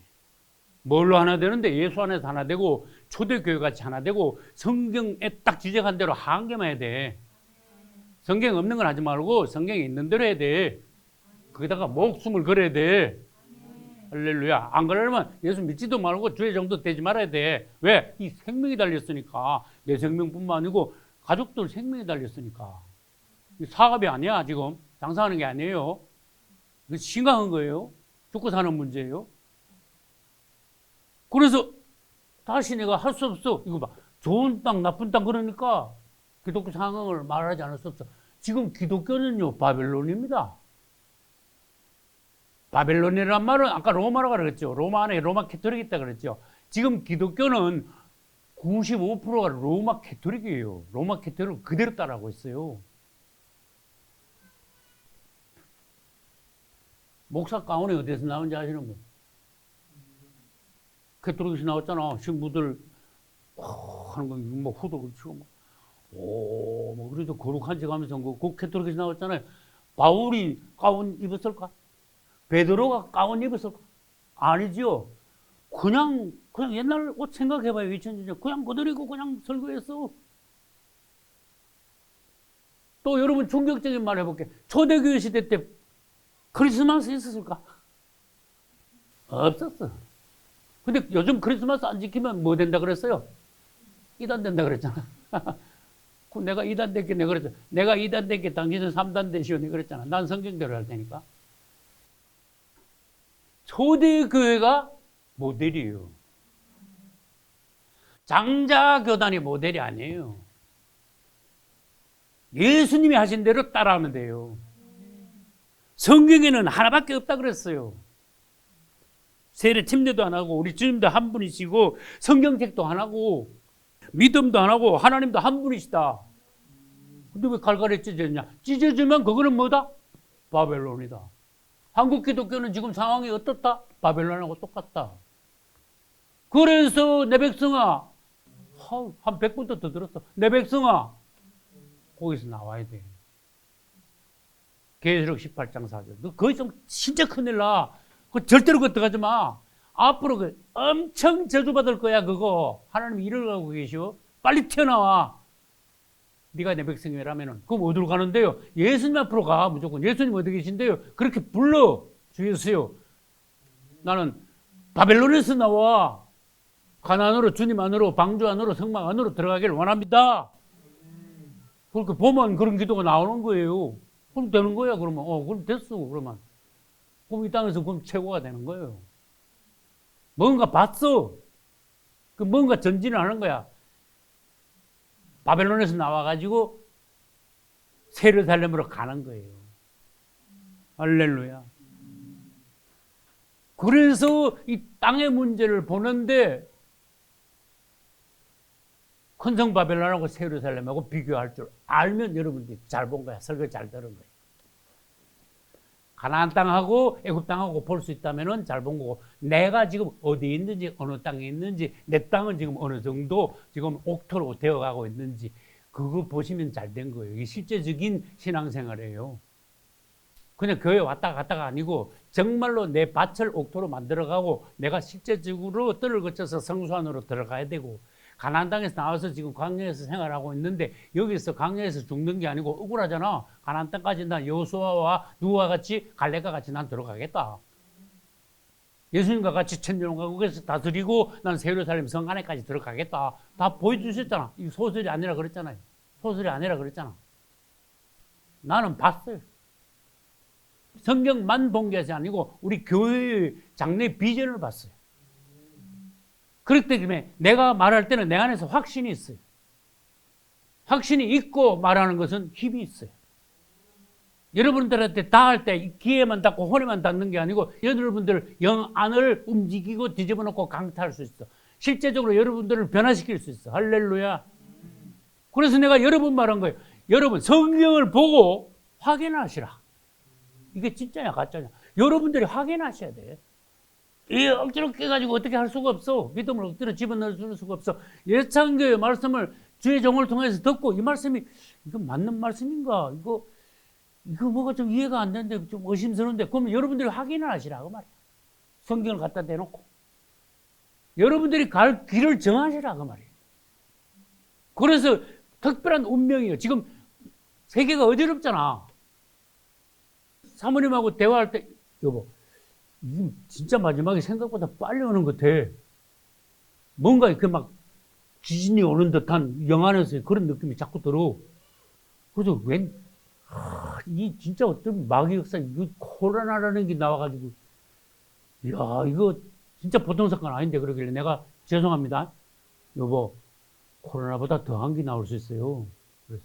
뭘로 하나 되는데? 예수 안에서 하나 되고 초대교회 같이 하나 되고 성경에 딱 지적한 대로 한 개만 해야 돼. 성경 없는 건 하지 말고 성경에 있는 대로 해야 돼. 거기다가 목숨을 걸어야 돼. 할렐루야. 안 그러려면 예수 믿지도 말고 주의 정도 되지 말아야 돼. 왜? 이 생명이 달렸으니까. 내 생명뿐만 아니고 가족들 생명이 달렸으니까. 사업이 아니야 지금. 장사하는 게 아니에요. 이거 심각한 거예요. 죽고 사는 문제예요. 그래서 다시 내가 할 수 없어. 이거 봐. 좋은 땅, 나쁜 땅 그러니까 기독교 상황을 말하지 않을 수 없어. 지금 기독교는요, 바벨론입니다. 바벨론이라는 말은 아까 로마라고 그랬죠. 로마 안에 로마 캐토릭이 있다 그랬죠. 지금 기독교는 95%가 로마 캐토릭이에요. 로마 캐토릭을 그대로 따라하고 있어요. 목사 가운이 어디서 나온지 아시는 분? 캐토릭에서 나왔잖아. 신부들 하는 거 뭐 후덕을 치고 막 뭐 그래도 거룩한 척 하면서 그 캐토릭에서 나왔잖아요. 바울이 가운 입었을까? 베드로가 가운 입었을까? 아니지요. 그냥 옛날 옷 생각해봐요. 2000년 전 그냥 그대로 입고 그냥 설교했어. 또 여러분 충격적인 말 해볼게. 초대교회 시대 때 크리스마스 있었을까? 없었어. 근데 요즘 크리스마스 안 지키면 뭐 된다 그랬어요? 이단 된다 그랬잖아. 내가 이단 됐게 내가 그랬잖아. 내가 이단 됐게 당신은 3단 되시오. 내가 그랬잖아. 난 성경대로 할 테니까. 초대교회가 모델이에요. 장자교단이 모델이 아니에요. 예수님이 하신 대로 따라하면 돼요. 성경에는 하나밖에 없다 그랬어요. 세례 침례도 안 하고 우리 주님도 한 분이시고 성경책도 안 하고 믿음도 안 하고 하나님도 한 분이시다. 근데 왜 갈갈이 찢어졌냐? 찢어지면 그거는 뭐다? 바벨론이다. 한국 기독교는 지금 상황이 어떻다? 바벨론하고 똑같다. 그래서 내 백성아, 한 100번도 더 들었어. 내 백성아, 거기서 나와야 돼. 계시록 18장 4절. 너 거기 좀 진짜 큰일 나. 그 절대로 그거 들어가지 마. 앞으로 그 엄청 저주받을 거야, 그거. 하나님이 일을 가고 계시오. 빨리 튀어나와. 네가 내 백성이라면은. 그럼 어디로 가는데요? 예수님 앞으로 가, 무조건. 예수님 어디 계신데요? 그렇게 불러. 주 예수요. 나는 바벨론에서 나와. 가나안으로, 주님 안으로, 방주 안으로, 성막 안으로 들어가기를 원합니다. 그렇게 보면 그런 기도가 나오는 거예요. 그럼 되는 거야, 그러면. 그럼 됐어, 그러면. 그럼 이 땅에서 그럼 최고가 되는 거예요. 뭔가 봤어. 그 뭔가 전진을 하는 거야. 바벨론에서 나와가지고 세르살렘으로 가는 거예요. 할렐루야. 그래서 이 땅의 문제를 보는데 큰 성 바벨론하고 세르살렘하고 비교할 줄 알면 여러분들이 잘 본 거야. 설교 잘 들은 거야. 가나안 땅하고 애굽 땅하고 볼 수 있다면은 잘 본 거고, 내가 지금 어디에 있는지, 어느 땅에 있는지, 내 땅은 지금 어느 정도 지금 옥토로 되어가고 있는지 그거 보시면 잘 된 거예요. 이게 실제적인 신앙생활이에요. 그냥 교회 왔다 갔다가 아니고 정말로 내 밭을 옥토로 만들어가고 내가 실제적으로 뜰을 거쳐서 성소 안으로 들어가야 되고, 가나안 땅에서 나와서 지금 광야에서 생활하고 있는데 여기서 광야에서 죽는 게 아니고 억울하잖아. 가나안 땅까지 난 여호수아와 누구와 같이 갈렙과 같이 난 들어가겠다. 예수님과 같이 천년왕국에서 다스리고 난 예루살렘 성 안에까지 들어가겠다. 다 보여주셨잖아. 이 소설이 아니라 그랬잖아요. 소설이 아니라 그랬잖아. 나는 봤어요. 성경만 본 것이 아니고 우리 교회의 장래 비전을 봤어요. 그렇기 때문에 내가 말할 때는 내 안에서 확신이 있어요. 확신이 있고 말하는 것은 힘이 있어요. 여러분들한테 닿을 때 귀에만 닿고 혼에만 닿는 게 아니고 여러분들 영 안을 움직이고 뒤집어 놓고 강타할 수 있어. 실제적으로 여러분들을 변화시킬 수 있어. 할렐루야. 그래서 내가 여러 번 말한 거예요. 여러분 성경을 보고 확인하시라. 이게 진짜냐 가짜냐. 여러분들이 확인하셔야 돼. 이 억지로 깨가지고 어떻게 할 수가 없어. 믿음을 억지로 집어넣을 수가 없어. 예찬교의 말씀을 주의 종을 통해서 듣고 이 말씀이 이거 맞는 말씀인가? 이거 뭐가 좀 이해가 안 되는데 좀 의심스러운데 그러면 여러분들이 확인을 하시라 그 말이야. 성경을 갖다 대놓고 여러분들이 갈 길을 정하시라 그 말이에요. 그래서 특별한 운명이에요. 지금 세계가 어지럽잖아. 사모님하고 대화할 때 여보 이게 진짜 마지막에 생각보다 빨리 오는 것 같아. 뭔가 이렇게 막 지진이 오는 듯한 영안에서 그런 느낌이 자꾸 들어. 그래서 이 진짜 어떤 마귀 역사, 이 코로나라는 게 나와가지고, 이야, 이거 진짜 보통 사건 아닌데 그러길래 내가 죄송합니다. 여보, 코로나보다 더한 게 나올 수 있어요. 그랬어.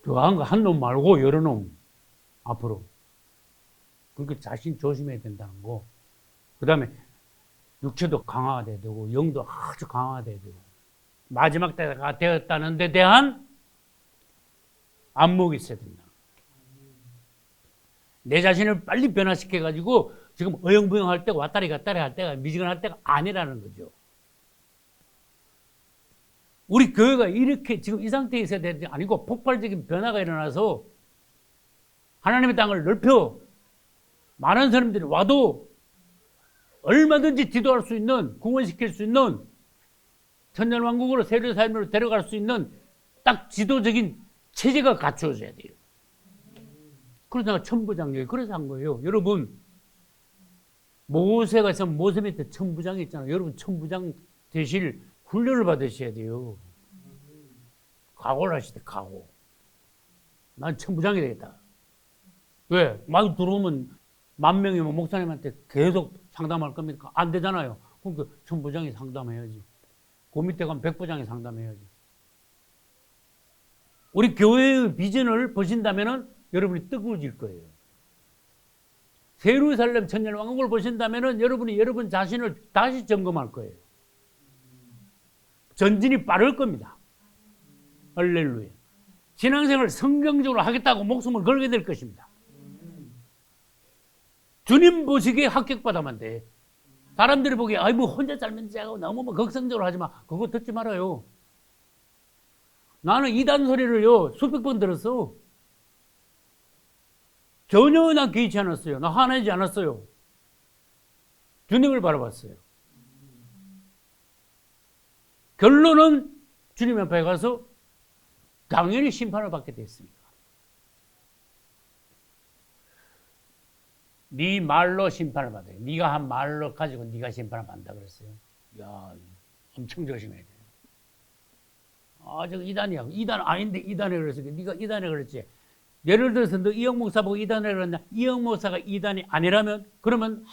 더한 거 한 놈 말고 여러 놈 앞으로. 그러니까 자신 조심해야 된다는 거. 그 다음에 육체도 강화돼야 되고 영도 아주 강화돼야 되고 마지막 때가 되었다는 데 대한 안목이 있어야 된다. 내 자신을 빨리 변화시켜가지고 지금 어영부영할 때가 왔다리 갔다리 할 때가 미지근할 때가 아니라는 거죠. 우리 교회가 이렇게 지금 이 상태에 있어야 되는 게 아니고 폭발적인 변화가 일어나서 하나님의 땅을 넓혀 많은 사람들이 와도 얼마든지 지도할 수 있는, 구원시킬 수 있는 천년왕국으로 세례 삶으로 데려갈 수 있는 딱 지도적인 체제가 갖추어져야 돼요. 그래서 내가 천부장 얘기 그래서 한 거예요. 여러분 모세가 있으면 모세 밑에 천부장이 있잖아요. 여러분 천부장 되실 훈련을 받으셔야 돼요. 각오를 하시대 각오. 난 천부장이 되겠다. 왜? 막 들어오면 10,000명이면 목사님한테 계속 상담할 겁니까? 안 되잖아요. 그러니까 천부장이 상담해야지. 그 밑에 가면 백부장이 상담해야지. 우리 교회의 비전을 보신다면 여러분이 뜨거워질 거예요. 예루살렘 천년왕국을 보신다면 여러분이 여러분 자신을 다시 점검할 거예요. 전진이 빠를 겁니다. 할렐루야. 신앙생활을 성경적으로 하겠다고 목숨을 걸게 될 것입니다. 주님 보시기에 합격받아만 돼. 사람들이 보기에 아이 뭐 혼자 살면 되고 너무 뭐 걱정적으로 하지 마. 그거 듣지 말아요. 나는 이단 소리를요 수백 번 들었어. 전혀 난 개의치 않았어요. 나 화내지 않았어요. 주님을 바라봤어요. 결론은 주님 앞에 가서 당연히 심판을 받게 됐습니다. 네 말로 심판을 받아요. 네가 한 말로 가지고 네가 심판을 받는다 그랬어요. 야, 엄청 조심해야 돼요. 아, 저 이단이야. 이단 아닌데 이단에 그랬어. 네가 이단에 그랬지. 예를 들어서 너 이영 목사 보고 이단에 그랬냐? 이영 목사가 이단이 아니라면 그러면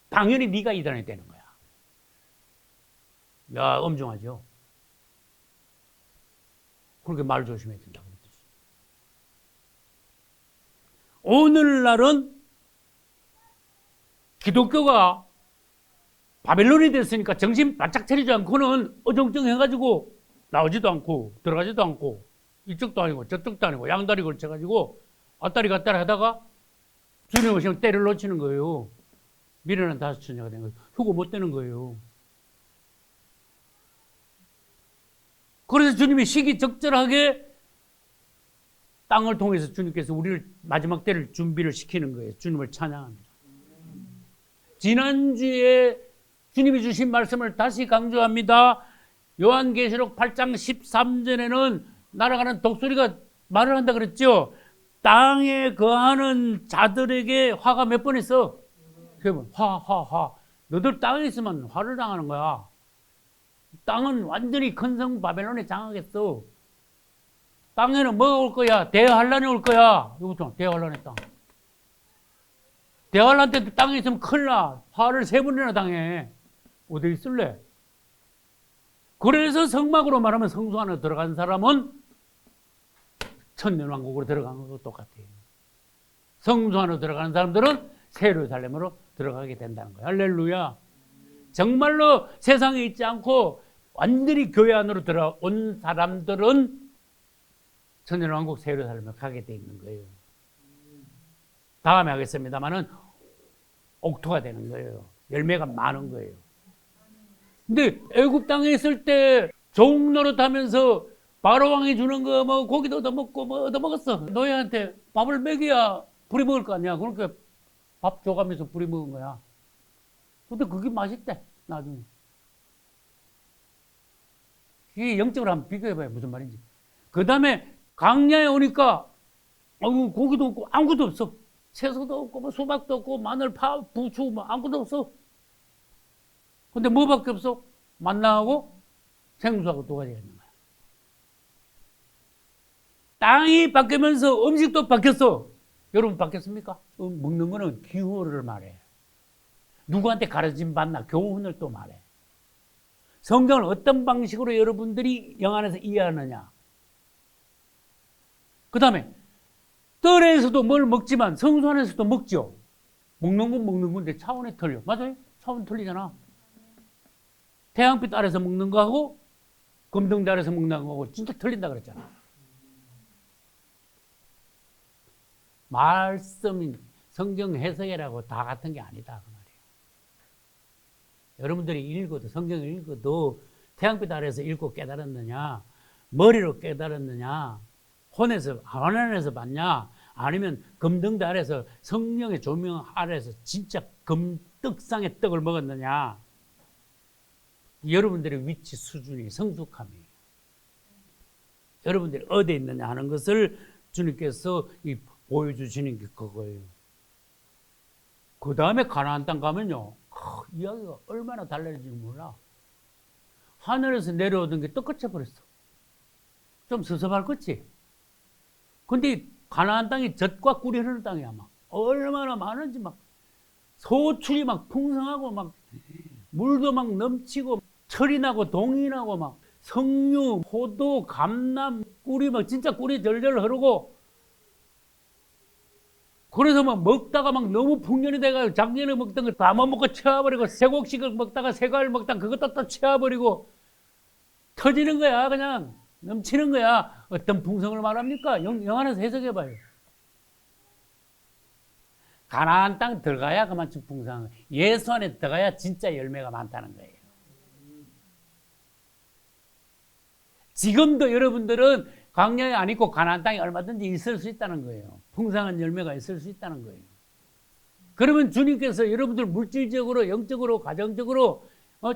당연히 네가 이단이 되는 거야. 야, 엄중하죠. 그렇게 말 조심해야 된다고 그랬듯이. 오늘날은 기독교가 바벨론이 됐으니까 정신 바짝 차리지 않고는 어정쩡해가지고 나오지도 않고 들어가지도 않고 이쪽도 아니고 저쪽도 아니고 양다리 걸쳐가지고 앞다리 갔다리 하다가 주님 오시면 때를 놓치는 거예요. 미련한 다섯처녀가 된 거예요. 휴고 못 되는 거예요. 그래서 주님이 시기적절하게 땅을 통해서 주님께서 우리를 마지막 때를 준비를 시키는 거예요. 주님을 찬양합니다. 지난주에 주님이 주신 말씀을 다시 강조합니다. 요한계시록 8장 13절에는 날아가는 독수리가 말을 한다 그랬죠. 땅에 거하는 자들에게 화가 몇 번 있어? 세 번. 화. 너들 땅에 있으면 화를 당하는 거야. 땅은 완전히 큰 성 바벨론에 장하겠어. 땅에는 뭐가 올 거야? 대환란이 올 거야. 이거죠. 대환란의 땅. 대환란 때 땅에 있으면 큰일 나. 화를 3번이나 당해. 어디 있을래? 그래서 성막으로 말하면 성소 안에 들어간 사람은 천년왕국으로 들어간 것과 똑같아요. 성소 안으로 들어가는 사람들은 새 예루살렘으로 들어가게 된다는 거예요. 할렐루야. 정말로 세상에 있지 않고 완전히 교회 안으로 들어온 사람들은 천년왕국 새 예루살렘에 가게 돼 있는 거예요. 다음에 하겠습니다만은 옥토가 되는 거예요. 열매가 많은 거예요. 근데 애굽 땅에 있을 때 종 노릇하면서 바로 왕이 주는 거 뭐 고기도 얻어먹고 뭐 얻어먹었어. 너희한테 밥을 먹여야 부리 먹을 거 아니야. 그러니까 밥 줘가면서 부리 먹은 거야. 근데 그게 맛있대 나중에. 이게 영적으로 한번 비교해봐요. 무슨 말인지. 그 다음에 광야에 오니까 고기도 없고 아무것도 없어. 채소도 없고 뭐 수박도 없고 마늘, 파, 부추 뭐 아무것도 없어. 근데 뭐밖에 없어? 만나하고 생수하고 두 가지가 있는 거야. 땅이 바뀌면서 음식도 바뀌었어. 여러분 바뀌었습니까? 먹는 거는 기호를 말해. 누구한테 가르침 받나 교훈을 또 말해. 성경을 어떤 방식으로 여러분들이 영 안에서 이해하느냐. 그 다음에 뜰에서도 뭘 먹지만 성소 안에서도 먹죠. 먹는 건 먹는 건데 차원이 틀려. 맞아요? 차원 틀리잖아. 태양빛 아래서 먹는 거하고 금등대 아래서 먹는 거하고 진짜 틀린다 그랬잖아. 말씀, 성경 해석이라고 다 같은 게 아니다 그 말이에요. 여러분들이 읽어도 성경을 읽어도 태양빛 아래서 읽고 깨달았느냐, 머리로 깨달았느냐, 혼에서 안에서 봤냐, 아니면 금등대 아래서 성령의 조명 아래서 진짜 금떡상의 떡을 먹었느냐. 여러분들의 위치 수준이 성숙함이에요. 여러분들이 어디에 있느냐 하는 것을 주님께서 보여주시는 게 그거예요. 그 다음에 가나안 땅 가면요, 이야기가 얼마나 달라질지 몰라. 하늘에서 내려오던 게 떡같이 버렸어. 좀 섭섭할 거지. 근데 가나안 땅이 젖과 꿀이 흐르는 땅이야. 막 얼마나 많은지 막 소출이 막 풍성하고 막 물도 막 넘치고 철이 나고 동이 나고 막 석류, 포도, 감람, 꿀이 막 진짜 꿀이 절절 흐르고, 그래서 막 먹다가 막 너무 풍년이 돼가지고 작년에 먹던 거 다 못 먹고 채워버리고, 새곡식을 먹다가 새과일 먹다가 그것도 또 채워버리고 터지는 거야. 그냥 넘치는 거야. 어떤 풍성을 말합니까? 영 안에서 해석해봐요. 가나안 땅 들어가야 그만큼 풍성한 거예요. 예수 안에 들어가야 진짜 열매가 많다는 거예요. 지금도 여러분들은 광야에 안 있고 가나안 땅에 얼마든지 있을 수 있다는 거예요. 풍성한 열매가 있을 수 있다는 거예요. 그러면 주님께서 여러분들 물질적으로, 영적으로, 가정적으로,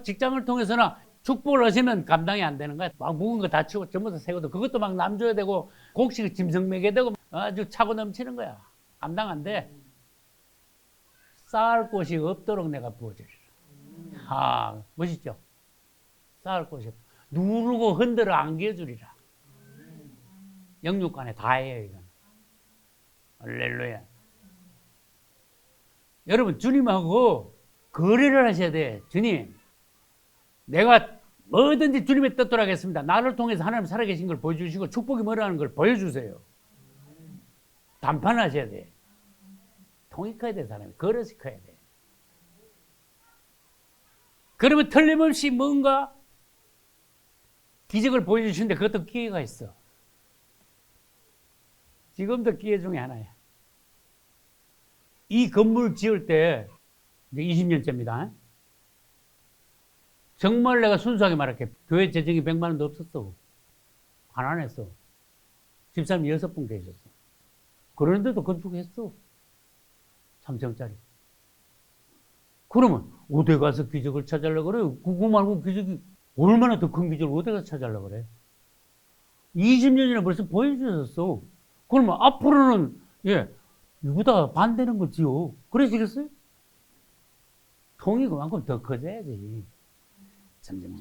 직장을 통해서나 축복을 하시면 감당이 안 되는 거야. 막 묵은 거 다 치고 전부 다 세고도 그것도 막 남줘야 되고 곡식 짐승 먹여야 되고 아주 차고 넘치는 거야. 감당 안 돼. 쌓을 곳이 없도록 내가 부어주리라. 멋있죠? 쌓을 곳이 없도록. 누르고 흔들어 안겨주리라. 영육간에 다 해요, 이건. 할렐루야. 여러분, 주님하고 거래를 하셔야 돼. 주님, 내가 뭐든지 주님의 뜻대로 하겠습니다. 나를 통해서 하나님 살아계신 걸 보여주시고 축복이 뭐라는 걸 보여주세요. 담판하셔야 돼. 통이 커야 돼, 사람이. 그릇이 커야 돼. 그러면 틀림없이 뭔가 기적을 보여주시는데 그것도 기회가 있어. 지금도 기회 중에 하나야. 이 건물 지을 때 이제 20년째입니다. 정말 내가 순수하게 말할게. 교회 재정이 100만 원도 없었어. 가난했어. 집사람이 6분 계셨어. 그런데도 건축했어. 3층짜리. 그러면 어디 가서 기적을 찾으려고 그래? 그거 말고 기적이 얼마나 더 큰 기적을 어디 가서 찾으려고 그래? 20년이나 벌써 보여주셨어. 그러면 앞으로는 이거다 반대는 거지요. 그러시겠어요? 통이 그만큼 더 커져야지. 점점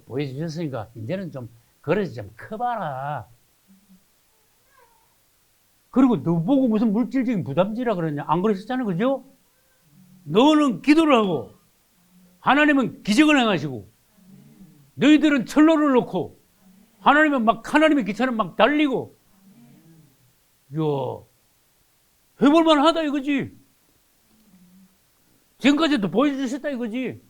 보여주셨으니까 이제는 좀 그릇이 좀 커봐라. 그리고 너 보고 무슨 물질적인 부담지라 그러냐? 안 그러셨잖아요, 그죠? 너는 기도를 하고 하나님은 기적을 행하시고 너희들은 철로를 놓고 하나님은 막 하나님의 기차는 막 달리고 해볼만 하다 이거지. 지금까지도 보여주셨다 이거지.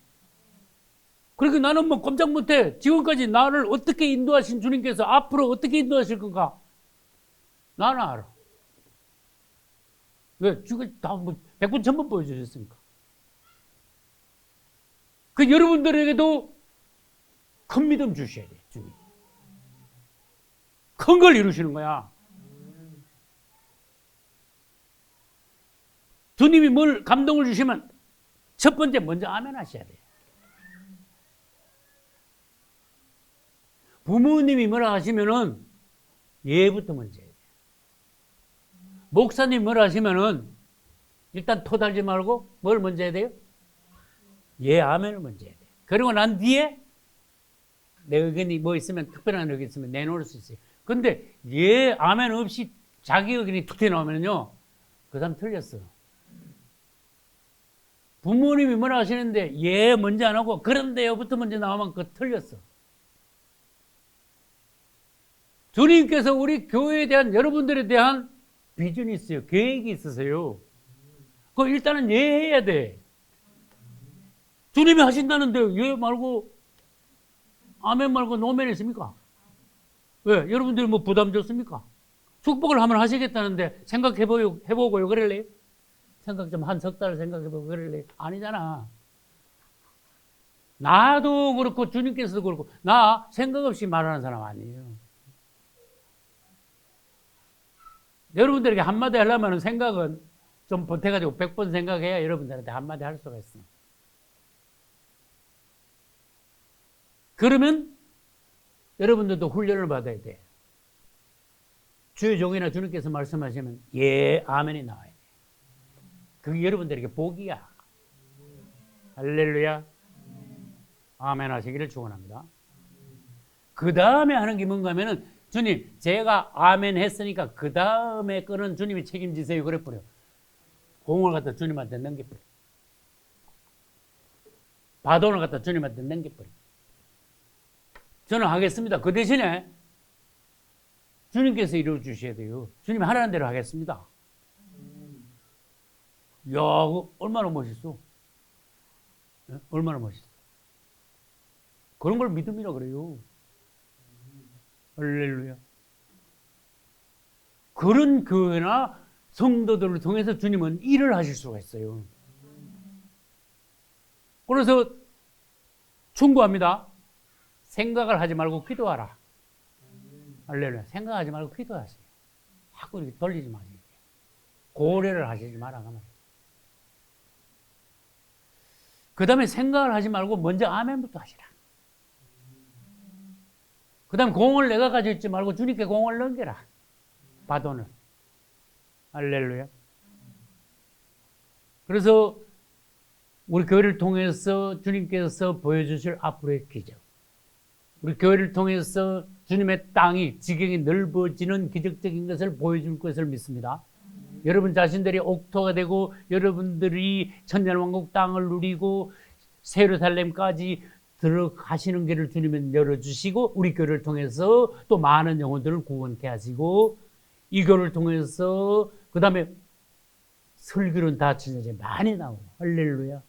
그러니까 나는 뭐 꼼짝 못해. 지금까지 나를 어떻게 인도하신 주님께서 앞으로 어떻게 인도하실 건가? 나는 알아. 왜? 지금 다뭐 100번 1000번 보여주셨으니까. 그 여러분들에게도 큰 믿음 주셔야 돼, 주님. 큰 걸 이루시는 거야. 주님이 뭘 감동을 주시면 첫 번째 먼저 아멘 하셔야 돼. 부모님이 뭐라 하시면은 예부터 먼저 해야 돼. 목사님 뭐라 하시면은 일단 토달지 말고 뭘 먼저 해야 돼요? 예, 아멘을 먼저 해야 돼. 그리고 난 뒤에 내 의견이 뭐 있으면, 특별한 의견이 있으면 내놓을 수 있어요. 근데 예, 아멘 없이 자기 의견이 툭 튀어나오면요, 그 사람 틀렸어. 부모님이 뭐라 하시는데 예 먼저 안 하고 그런데요부터 먼저 나오면 그거 틀렸어. 주님께서 우리 교회에 대한, 여러분들에 대한 비전이 있어요. 계획이 있으세요. 그거 일단은 예 해야 돼. 주님이 하신다는데 예 말고 아멘 말고 노멘 했습니까? 왜? 여러분들이 뭐 부담 줬습니까? 축복을 하면 하시겠다는데 생각해보고요 그럴래요? 생각 좀 한 석 달 생각해보고 그럴래요? 아니잖아. 나도 그렇고 주님께서도 그렇고 나 생각 없이 말하는 사람 아니에요. 여러분들에게 한마디 하려면 생각은 좀 보태가지고 100번 생각해야 여러분들한테 한마디 할 수가 있어. 그러면 여러분들도 훈련을 받아야 돼. 주의 종이나 주님께서 말씀하시면 예, 아멘이 나와야 돼. 그게 여러분들에게 복이야. 할렐루야. 아멘 하시기를 축원합니다. 그 다음에 하는 게 뭔가 하면은 주님, 제가 아멘 했으니까 그 다음에 거는 주님이 책임지세요. 그래버려. 공을 갖다 주님한테 넘겨버려. 바돈을 갖다 주님한테 넘겨버려. 저는 하겠습니다. 그 대신에 주님께서 이루어 주셔야 돼요. 주님 하라는 대로 하겠습니다. 이야, 얼마나 멋있어. 네? 얼마나 멋있어. 그런 걸 믿음이라 그래요. 할렐루야. 그런 교회나 성도들을 통해서 주님은 일을 하실 수가 있어요. 그래서 충고합니다. 생각을 하지 말고 기도하라. 할렐루야. 생각하지 말고 기도하세요. 자꾸 이렇게 돌리지 마세요. 고려를 하시지 마라. 그 다음에 생각을 하지 말고 먼저 아멘부터 하시라. 그 다음에 공을 내가 가지고 있지 말고 주님께 공을 넘겨라. 바돈을. 할렐루야. 그래서 우리 교회를 통해서 주님께서 보여주실 앞으로의 기적, 우리 교회를 통해서 주님의 땅이, 지경이 넓어지는 기적적인 것을 보여줄 것을 믿습니다. 여러분 자신들이 옥토가 되고 여러분들이 천년왕국 땅을 누리고 세르살렘까지 들어가시는 길을 주님은 열어주시고 우리 교회를 통해서 또 많은 영혼들을 구원케 하시고 이 교회를 통해서 그 다음에 설교는 다 진짜 많이 나오고 할렐루야.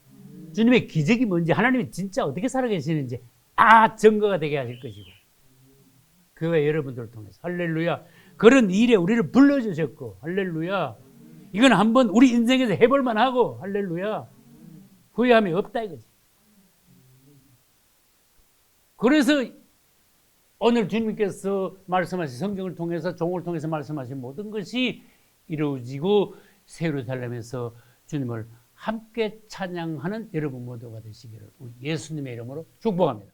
주님의 기적이 뭔지, 하나님이 진짜 어떻게 살아계시는지 증거가 되게 하실 것이고 교회 여러분들을 통해서 할렐루야. 그런 일에 우리를 불러주셨고 할렐루야. 이건 한번 우리 인생에서 해볼만 하고 할렐루야. 후회함이 없다 이거지. 그래서 오늘 주님께서 말씀하신 성경을 통해서 종을 통해서 말씀하신 모든 것이 이루어지고 예루살렘에서 주님을 함께 찬양하는 여러분 모두가 되시기를 우리 예수님의 이름으로 축복합니다.